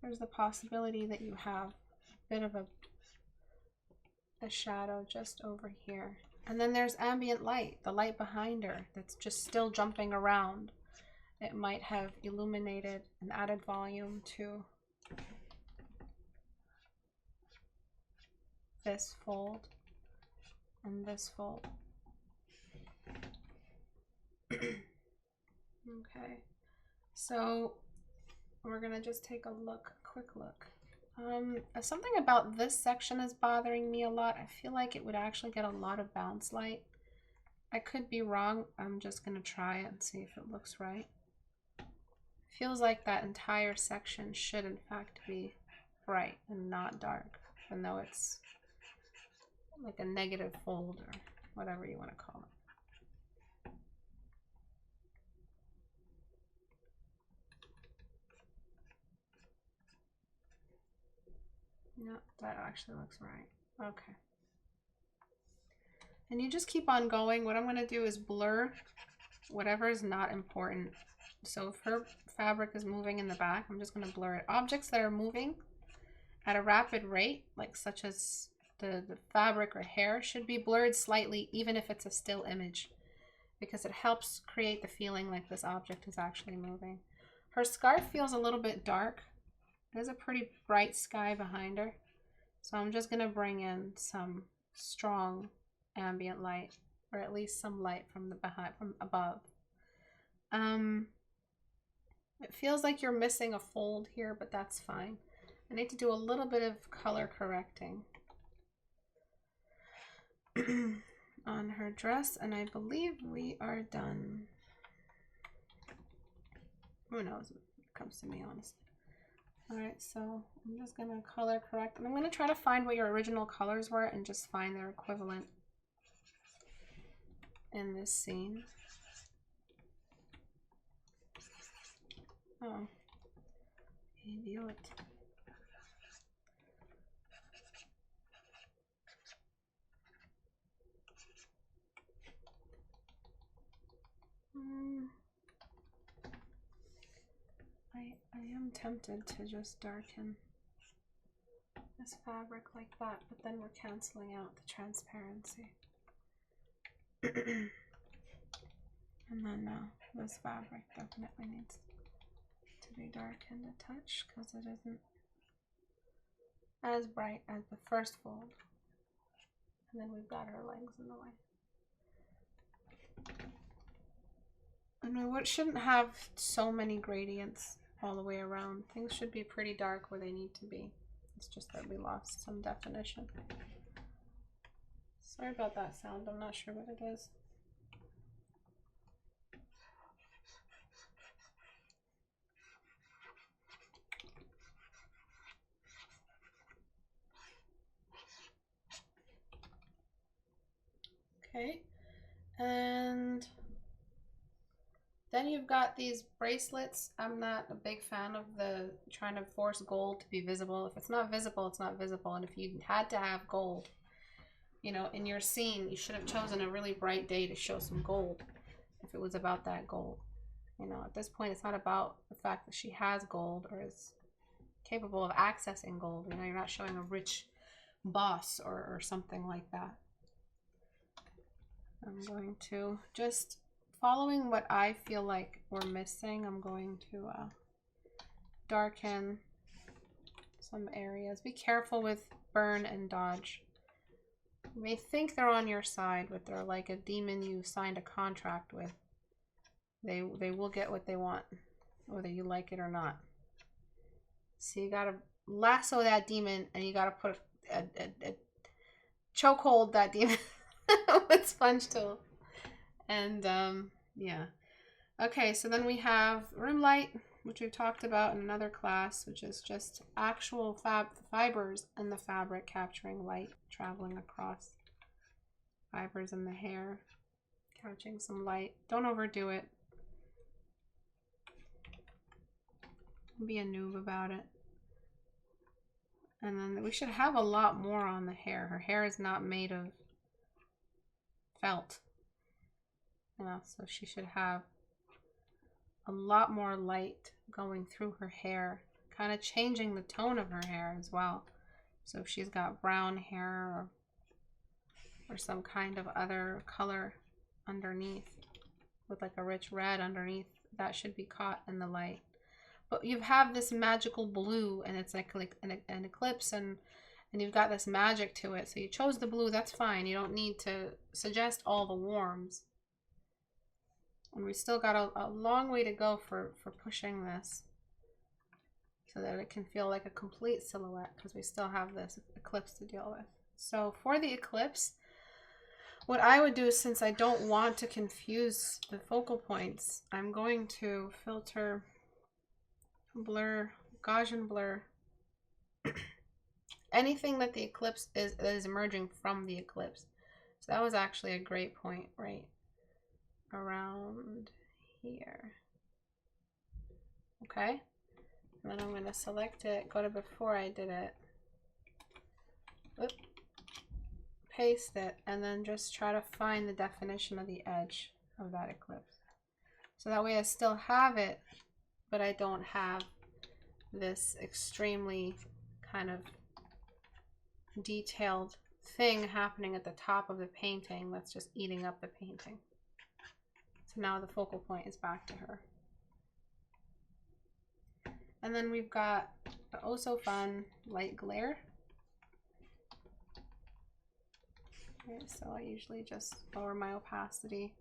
there's the possibility that you have a bit of a shadow just over here. And then there's ambient light, the light behind her that's just still jumping around. It might have illuminated and added volume to this fold and this fold. Okay, so we're gonna just take a look, quick look. Something about this section is bothering me a lot. I feel like it would actually get a lot of bounce light. I could be wrong. I'm just gonna try it and see if it looks right. Feels like that entire section should in fact be bright and not dark, even though it's like a negative fold or whatever you want to call it. No, that actually looks right. Okay. And you just keep on going. What I'm going to do is blur whatever is not important. So if her fabric is moving in the back, I'm just going to blur it. Objects that are moving at a rapid rate, like such as the fabric or hair, should be blurred slightly, even if it's a still image, because it helps create the feeling like this object is actually moving. Her scarf feels a little bit dark. There's a pretty bright sky behind her. So I'm just going to bring in some strong ambient light, or at least some light from above. It feels like you're missing a fold here, but that's fine. I need to do a little bit of color correcting on her dress, and I believe we are done. Who knows when it comes to me, honestly. All right, so I'm just gonna color correct, and I'm gonna try to find what your original colors were and just find their equivalent in this scene. Oh, idiot. I am tempted to just darken this fabric like that, but then we're canceling out the transparency. And then this fabric definitely needs to be darkened a touch because it isn't as bright as the first fold. And then we've got her legs in the way. And we shouldn't have so many gradients all the way around. Things should be pretty dark where they need to be. It's just that we lost some definition. Sorry about that sound. I'm not sure what it is. Okay, and then you've got these bracelets. I'm not a big fan of the trying to force gold to be visible. If it's not visible, it's not visible. And if you had to have gold, you know, in your scene, you should have chosen a really bright day to show some gold if it was about that gold. You know, at this point, it's not about the fact that she has gold or is capable of accessing gold. You know, you're not showing a rich boss or something like that. I'm going to just following what I feel like we're missing. I'm going to darken some areas. Be careful with burn and dodge. You may think they're on your side, but they're like a demon you signed a contract with. They will get what they want, whether you like it or not. So you gotta lasso that demon, and you gotta put a chokehold that demon with sponge tool. And yeah. Okay, so then we have room light, which we've talked about in another class, which is just actual fibers in the fabric capturing light, traveling across fibers in the hair, catching some light. Don't overdo it. Be a noob about it. And then we should have a lot more on the hair. Her hair is not made of felt. Yeah, so she should have a lot more light going through her hair, kind of changing the tone of her hair as well. So if she's got brown hair or some kind of other color underneath with like a rich red underneath, that should be caught in the light. but you have this magical blue, and it's like an eclipse, and you've got this magic to it. So you chose the blue, that's fine. You don't need to suggest all the warms. And we still got a long way to go for pushing this so that it can feel like a complete silhouette, because we still have this eclipse to deal with. So for the eclipse, what I would do, since I don't want to confuse the focal points, I'm going to filter, blur, Gaussian blur, anything that the eclipse is emerging from the eclipse. So that was actually a great point right around here. Okay, and then I'm going to select it, go to before I did it, whoop, paste it, and then just try to find the definition of the edge of that eclipse. So that way I still have it, but I don't have this extremely kind of detailed thing happening at the top of the painting that's just eating up the painting. So now the focal point is back to her. And then we've got the oh so fun light glare. Okay, so I usually just lower my opacity.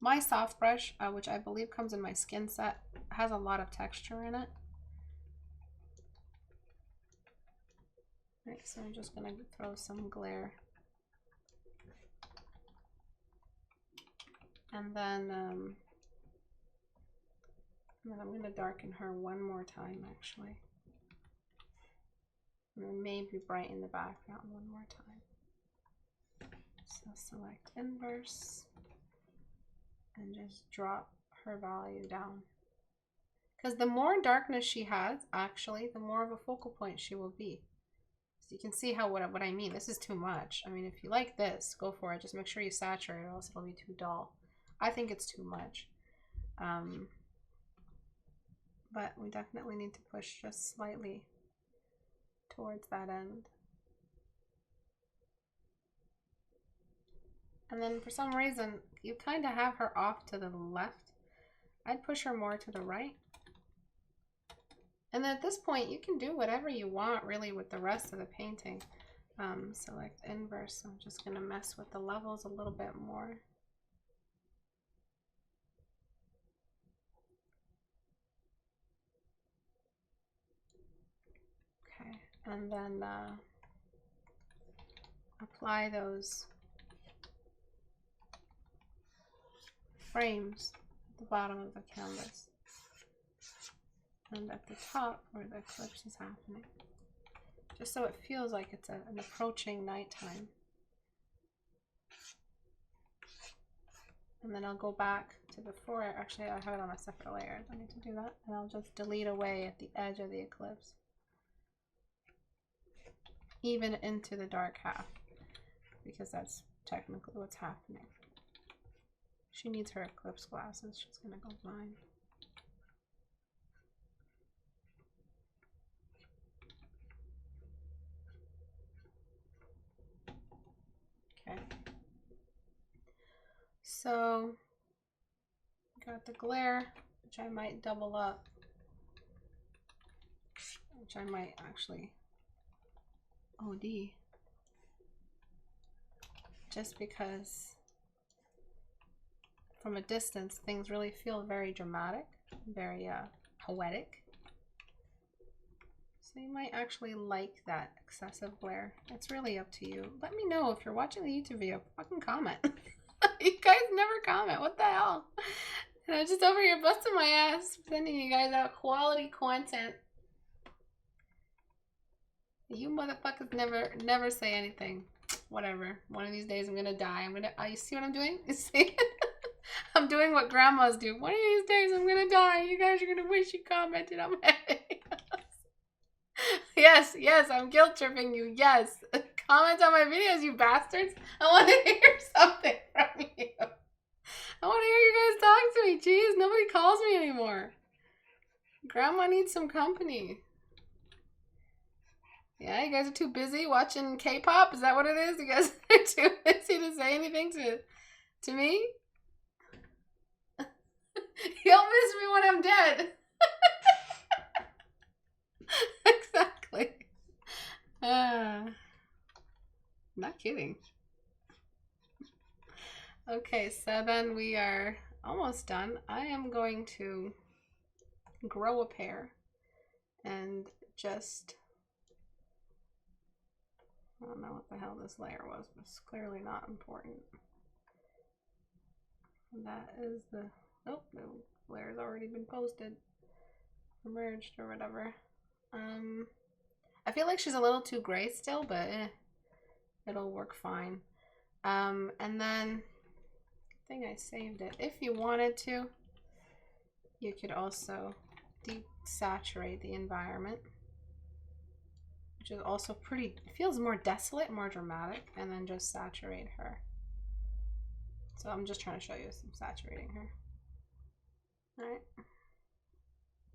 My soft brush, which I believe comes in my skin set, has a lot of texture in it. Right, so I'm just gonna throw some glare. And then I'm gonna darken her one more time, actually. And then maybe brighten the background one more time. So select inverse and just drop her value down. Because the more darkness she has, actually, the more of a focal point she will be. So you can see how what I mean. This is too much. I mean, if you like this, go for it. Just make sure you saturate it, or else it'll be too dull. I think it's too much. But we definitely need to push just slightly towards that end. And then for some reason, you kind of have her off to the left. I'd push her more to the right. And then at this point, you can do whatever you want really with the rest of the painting. Select inverse. I'm just going to mess with the levels a little bit more. Okay, and then apply those frames at the bottom of the canvas and at the top where the eclipse is happening, just so it feels like it's an approaching nighttime. And then I'll go back to before. Actually, I have it on a separate layer. I don't need to do that. And I'll just delete away at the edge of the eclipse, even into the dark half, because that's technically what's happening. She needs her eclipse glasses. She's gonna go blind. Okay. So, got the glare, which I might double up, which I might actually OD, just because from a distance things really feel very dramatic, very poetic. So you might actually like that excessive glare. It's really up to you. Let me know if you're watching the YouTube video. Fucking comment. You guys never comment. What the hell? And I'm just over here busting my ass, sending you guys out quality content. You motherfuckers never say anything. Whatever. One of these days I'm gonna die. You see what I'm doing? You see? I'm doing what grandmas do. One of these days I'm gonna die. You guys are gonna wish you commented on my videos. Yes, I'm guilt tripping you. Yes. Comment on my videos, you bastards. I want to hear something from you. I want to hear you guys talk to me. Jeez, nobody calls me anymore. Grandma needs some company. Yeah, you guys are too busy watching K-pop? Is that what it is? You guys are too busy to say anything to me? You'll miss me when I'm dead. Exactly. Not kidding. Okay, so then we are almost done. I am going to grow a pair and just, I don't know what the hell this layer was, but it's clearly not important. That is the, oh, the layer's already been posted, merged or whatever. I feel like she's a little too gray still, but it'll work fine. And then I think I saved it. If you wanted to, you could also desaturate the environment, which is also pretty, it feels more desolate, more dramatic, and then just saturate her. So I'm just trying to show you some saturating her. All right.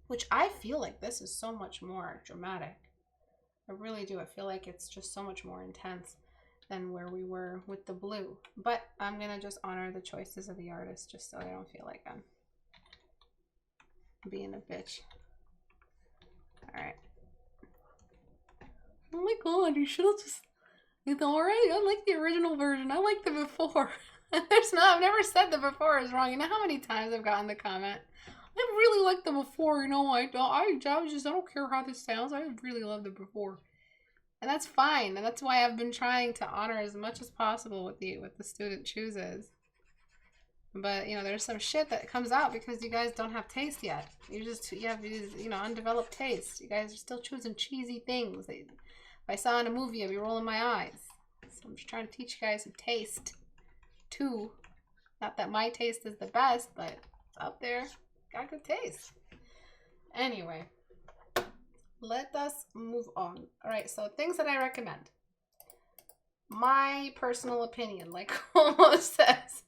Which I feel like this is so much more dramatic. I really do. I feel like it's just so much more intense than where we were with the blue. But I'm going to just honor the choices of the artist just so I don't feel like I'm being a bitch. All right. Oh my god, you should have just... It's alright. I like the original version. I like the before. There's not... I've never said the before is wrong. You know how many times I've gotten the comment? I really like the before, you know, I don't care how this sounds. I really love the before. And that's fine. And that's why I've been trying to honor as much as possible what the student chooses. But, you know, there's some shit that comes out because you guys don't have taste yet. You have these, you know, undeveloped taste. You guys are still choosing cheesy things. If I saw in a movie, I'd be rolling my eyes. So I'm just trying to teach you guys some taste, too. Not that my taste is the best, but it's up there. Got good taste. Anyway, let us move on. All right, so things that I recommend. My personal opinion, like Homo says.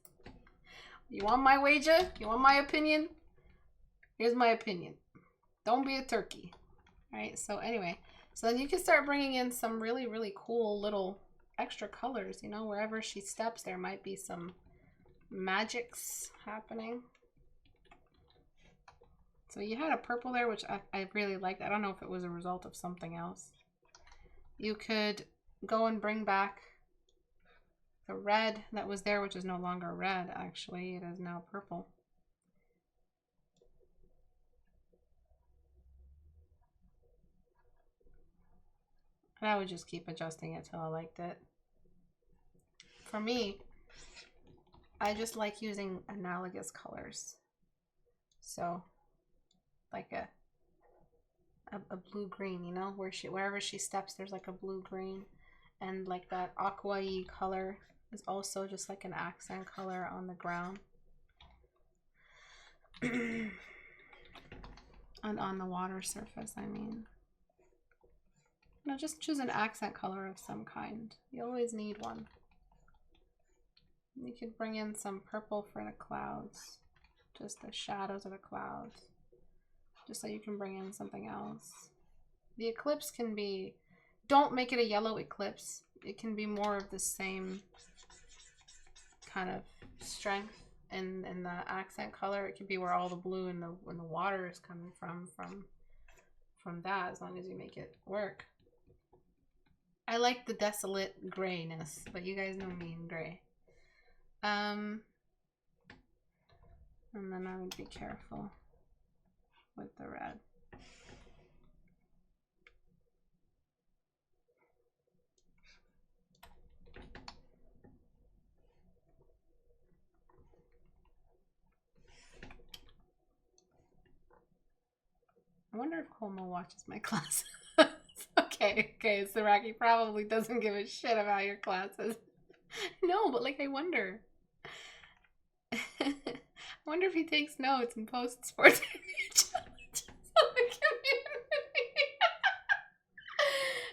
You want my wager? You want my opinion? Here's my opinion. Don't be a turkey. All right, so anyway. So then you can start bringing in some really, really cool little extra colors. You know, wherever she steps, there might be some magics happening. So you had a purple there, which I really liked. I don't know if it was a result of something else. You could go and bring back the red that was there, which is no longer red, actually. It is now purple. And I would just keep adjusting it till I liked it. For me, I just like using analogous colors. So, like a blue-green, you know, wherever she steps, there's like a blue-green. And like that aqua-y color is also just like an accent color on the ground. And on the water surface, I mean. You know, just choose an accent color of some kind. You always need one. You could bring in some purple for the clouds. Just the shadows of the clouds. Just so you can bring in something else. The eclipse can be... Don't make it a yellow eclipse. It can be more of the same kind of strength in the accent color. It can be where all the blue and the water is coming from that, as long as you make it work. I like the desolate grayness, but you guys know me in gray. And then I would be careful with the red. I wonder if Homo watches my classes. Okay, Saraki probably doesn't give a shit about your classes. No, but like I wonder. I wonder if he takes notes and posts sports challenges on the community.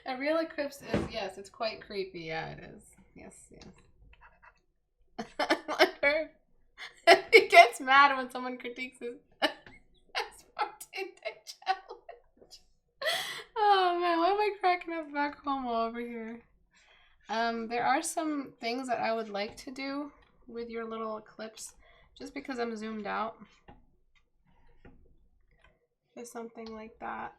A real eclipse is, yes, it's quite creepy. Yeah, it is. Yes. I wonder if he gets mad when someone critiques his 14-day challenge. Oh man, why am I cracking up back Homo over here? There are some things that I would like to do with your little eclipse, just because I'm zoomed out. Just something like that.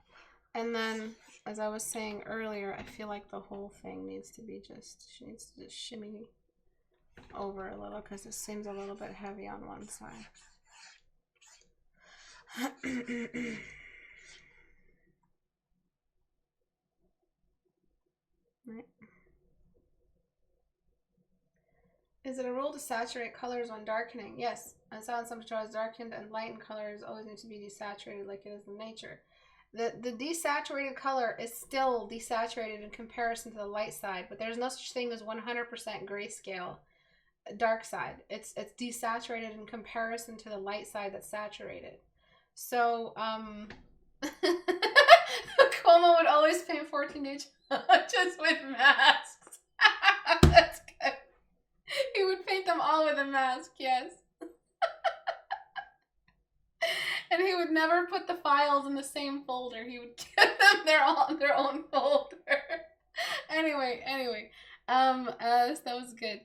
And then, as I was saying earlier, I feel like the whole thing needs to be just, she needs to just shimmy over a little because it seems a little bit heavy on one side. Right. Is it a rule to saturate colors when darkening? Yes. I saw in some tutorials darkened and lightened colors always need to be desaturated like it is in nature. The desaturated color is still desaturated in comparison to the light side, but there's no such thing as 100% grayscale dark side. It's desaturated in comparison to the light side that's saturated. So Como would always paint 14-inch just with masks. That's good. He would paint them all with a mask, yes. And he would never put the files in the same folder. He would give them their own folder. Anyway, that was good.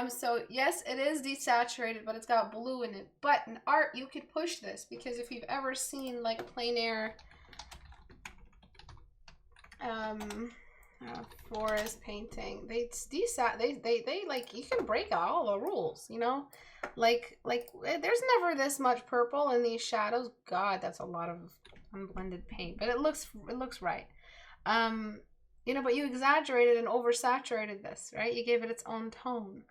So yes, it is desaturated, but it's got blue in it. But in art, you could push this because if you've ever seen like plein air forest painting, they like, you can break all the rules, you know, like there's never this much purple in these shadows. God, that's a lot of unblended paint, but it looks right. You know, but you exaggerated and oversaturated this, right? You gave it its own tone.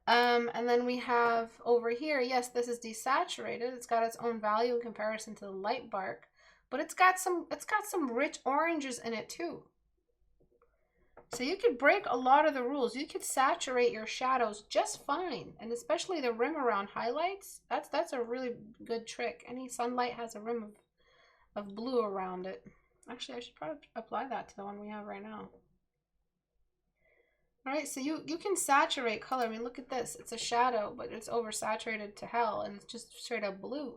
And then we have over here, yes, this is desaturated. It's got its own value in comparison to the light bark, but it's got some rich oranges in it too. So you could break a lot of the rules. You could saturate your shadows just fine, and especially the rim around highlights. That's a really good trick. Any sunlight has a rim of blue around it. Actually, I should probably apply that to the one we have right now. All right, so you can saturate color. I mean, look at this. It's a shadow, but it's oversaturated to hell, and it's just straight up blue.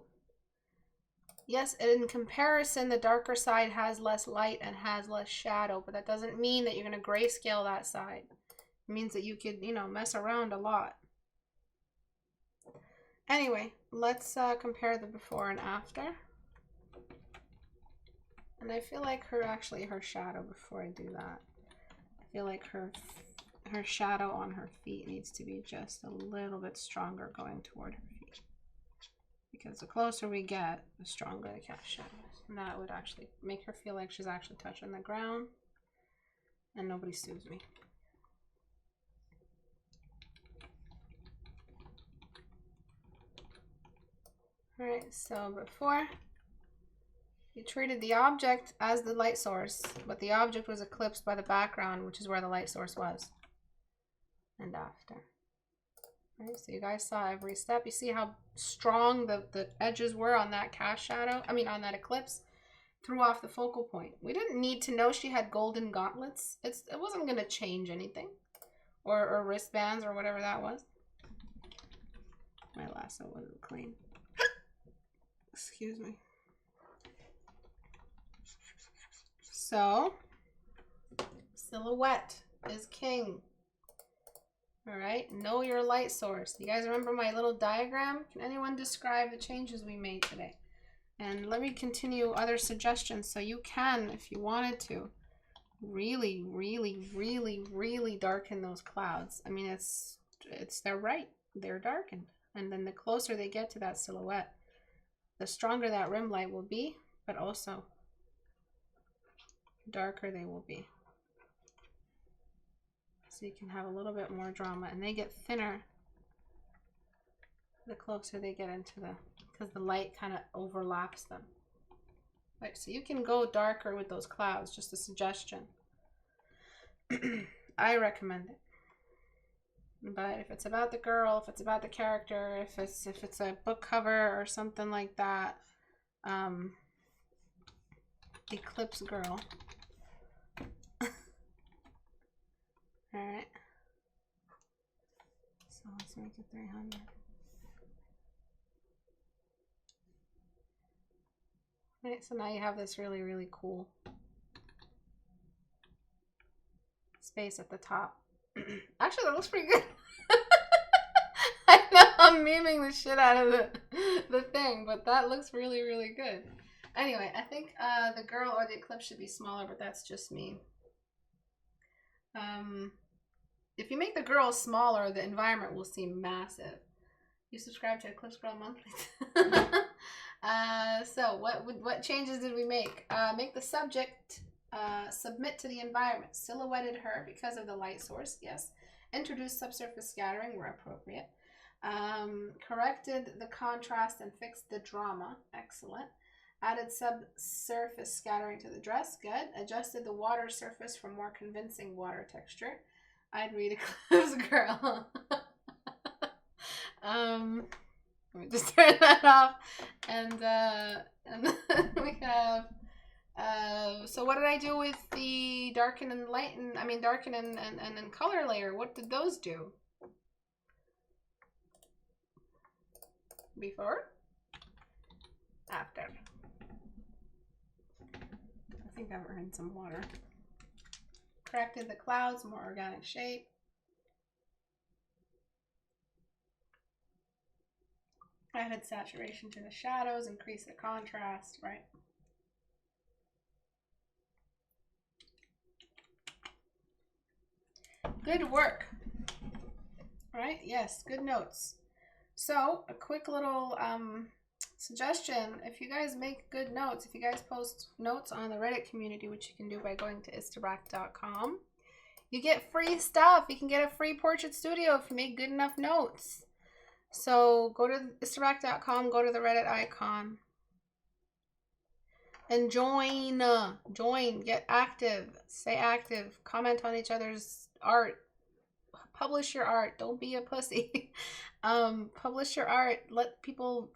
Yes, in comparison, the darker side has less light and has less shadow, but that doesn't mean that you're going to grayscale that side. It means that you could, you know, mess around a lot. Anyway, let's compare the before and after. And I feel like her shadow, before I do that, I feel like her shadow on her feet needs to be just a little bit stronger going toward her feet. Because the closer we get, the stronger the cast shadow is. And that would actually make her feel like she's actually touching the ground. And nobody sues me. Alright, so before, you treated the object as the light source, but the object was eclipsed by the background, which is where the light source was. And after. Right, so you guys saw every step. You see how strong the edges were on that cast shadow? I mean, on that eclipse. Threw off the focal point. We didn't need to know she had golden gauntlets. It wasn't going to change anything. Or wristbands or whatever that was. My lasso wasn't clean. Excuse me. So, silhouette is king. Alright, know your light source. You guys remember my little diagram? Can anyone describe the changes we made today? And let me continue other suggestions so you can, if you wanted to, really, really, really, really darken those clouds. I mean, they're right. They're darkened. And then the closer they get to that silhouette, the stronger that rim light will be, but also darker they will be. So you can have a little bit more drama, and they get thinner the closer they get into because the light kind of overlaps them. Right, so you can go darker with those clouds, just a suggestion. I recommend it. But if it's about the girl, if it's about the character, if it's a book cover or something like that, Eclipse Girl. Alright. So let's make it 300. Alright, so now you have this really, really cool space at the top. Actually, that looks pretty good. I know I'm memeing the shit out of the thing, but that looks really, really good. Anyway, I think the girl or the eclipse should be smaller, but that's just me. If you make the girl smaller, the environment will seem massive. You subscribe to Eclipse Girl Monthly. So what changes did we make? Make the subject submit to the environment. Silhouetted her because of the light source. Yes. Introduced subsurface scattering where appropriate. Corrected the contrast and fixed the drama. Excellent. Added subsurface scattering to the dress. Good. Adjusted the water surface for more convincing water texture. I'd read Eclipse Girl. Let me just turn that off. And then we have so what did I do with the darken and lighten, darken and color layer? What did those do? Before? After. I think I've earned some water. Corrected the clouds, more organic shape. Added saturation to the shadows, increase the contrast, right? Good work. Right? Yes, good notes. So, a quick little suggestion. If you guys make good notes, if you guys post notes on the Reddit community, which you can do by going to istebrak.com, you get free stuff. You can get a free portrait studio if you make good enough notes. So go to istebrak.com, go to the Reddit icon, and join, get active, stay active, comment on each other's art, publish your art, don't be a pussy. Publish your art, let people,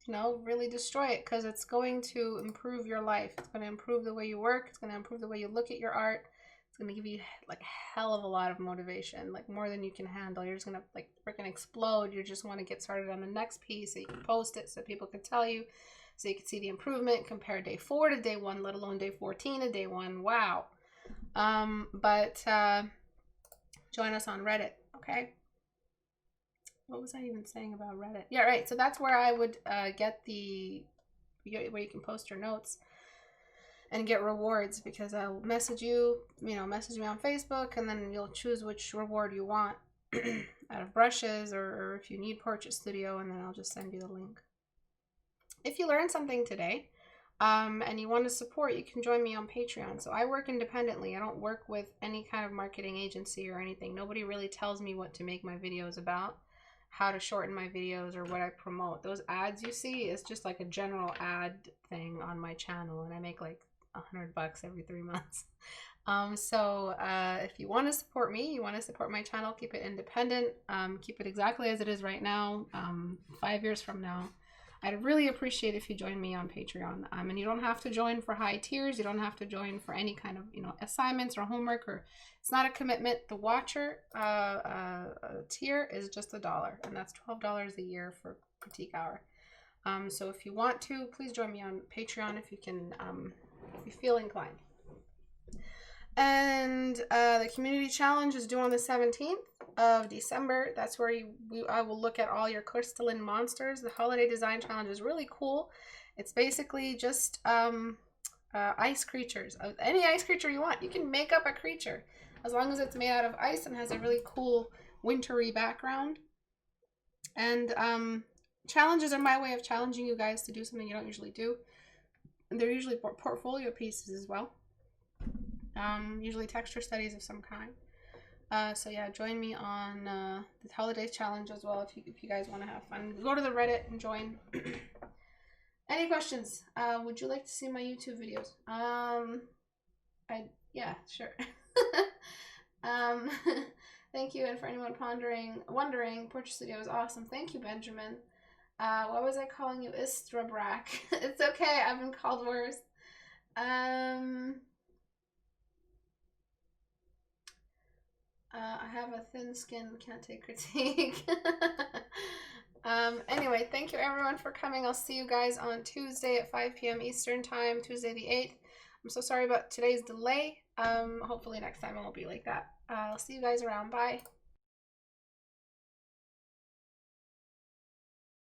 really destroy it, because it's going to improve your life. It's going to improve the way you work, it's going to improve the way you look at your art. It's going to give you like a hell of a lot of motivation, like more than you can handle. You're just going to like freaking explode. You just want to get started on the next piece so you can post it so people can tell you, so you can see the improvement, compare day 4 to day 1, let alone day 14 to day 1. Wow. But join us on Reddit, okay? What was I even saying about Reddit? Yeah, right. So that's where I would get where you can post your notes and get rewards, because I'll message you, message me on Facebook, and then you'll choose which reward you want out of brushes, or if you need portrait studio, and then I'll just send you the link. If you learned something today and you want to support, you can join me on Patreon. So I work independently. I don't work with any kind of marketing agency or anything. Nobody really tells me what to make my videos about, how to shorten my videos, or what I promote. Those ads you see is just like a general ad thing on my channel, and I make like $100 every 3 months. So if you want to support me, you want to support my channel, keep it independent, keep it exactly as it is right now, 5 years from now, I'd really appreciate if you join me on Patreon. And you don't have to join for high tiers. You don't have to join for any kind of assignments or homework, or it's not a commitment. The watcher tier is just $1, and that's $12 a year for Critique Hour. So if you want to, please join me on Patreon if you can, if you feel inclined. And the community challenge is due on the 17th of December. That's where I will look at all your crystalline monsters. The holiday design challenge is really cool. It's basically just ice creatures. Any ice creature you want. You can make up a creature as long as it's made out of ice and has a really cool wintry background. And challenges are my way of challenging you guys to do something you don't usually do. And they're usually portfolio pieces as well. Usually texture studies of some kind. So yeah, join me on the holiday challenge as well if you guys want to have fun. Go to the Reddit and join. Any questions? Would you like to see my YouTube videos? Yeah, sure. Thank you, and for anyone wondering, Portrait Studio is awesome. Thank you, Benjamin. What was I calling you? Istebrak. It's okay, I've been called worse. I have a thin skin, can't take critique. Anyway, thank you everyone for coming. I'll see you guys on Tuesday at 5 p.m. Eastern Time, Tuesday the 8th. I'm so sorry about today's delay. Hopefully next time it won't be like that. I'll see you guys around. Bye.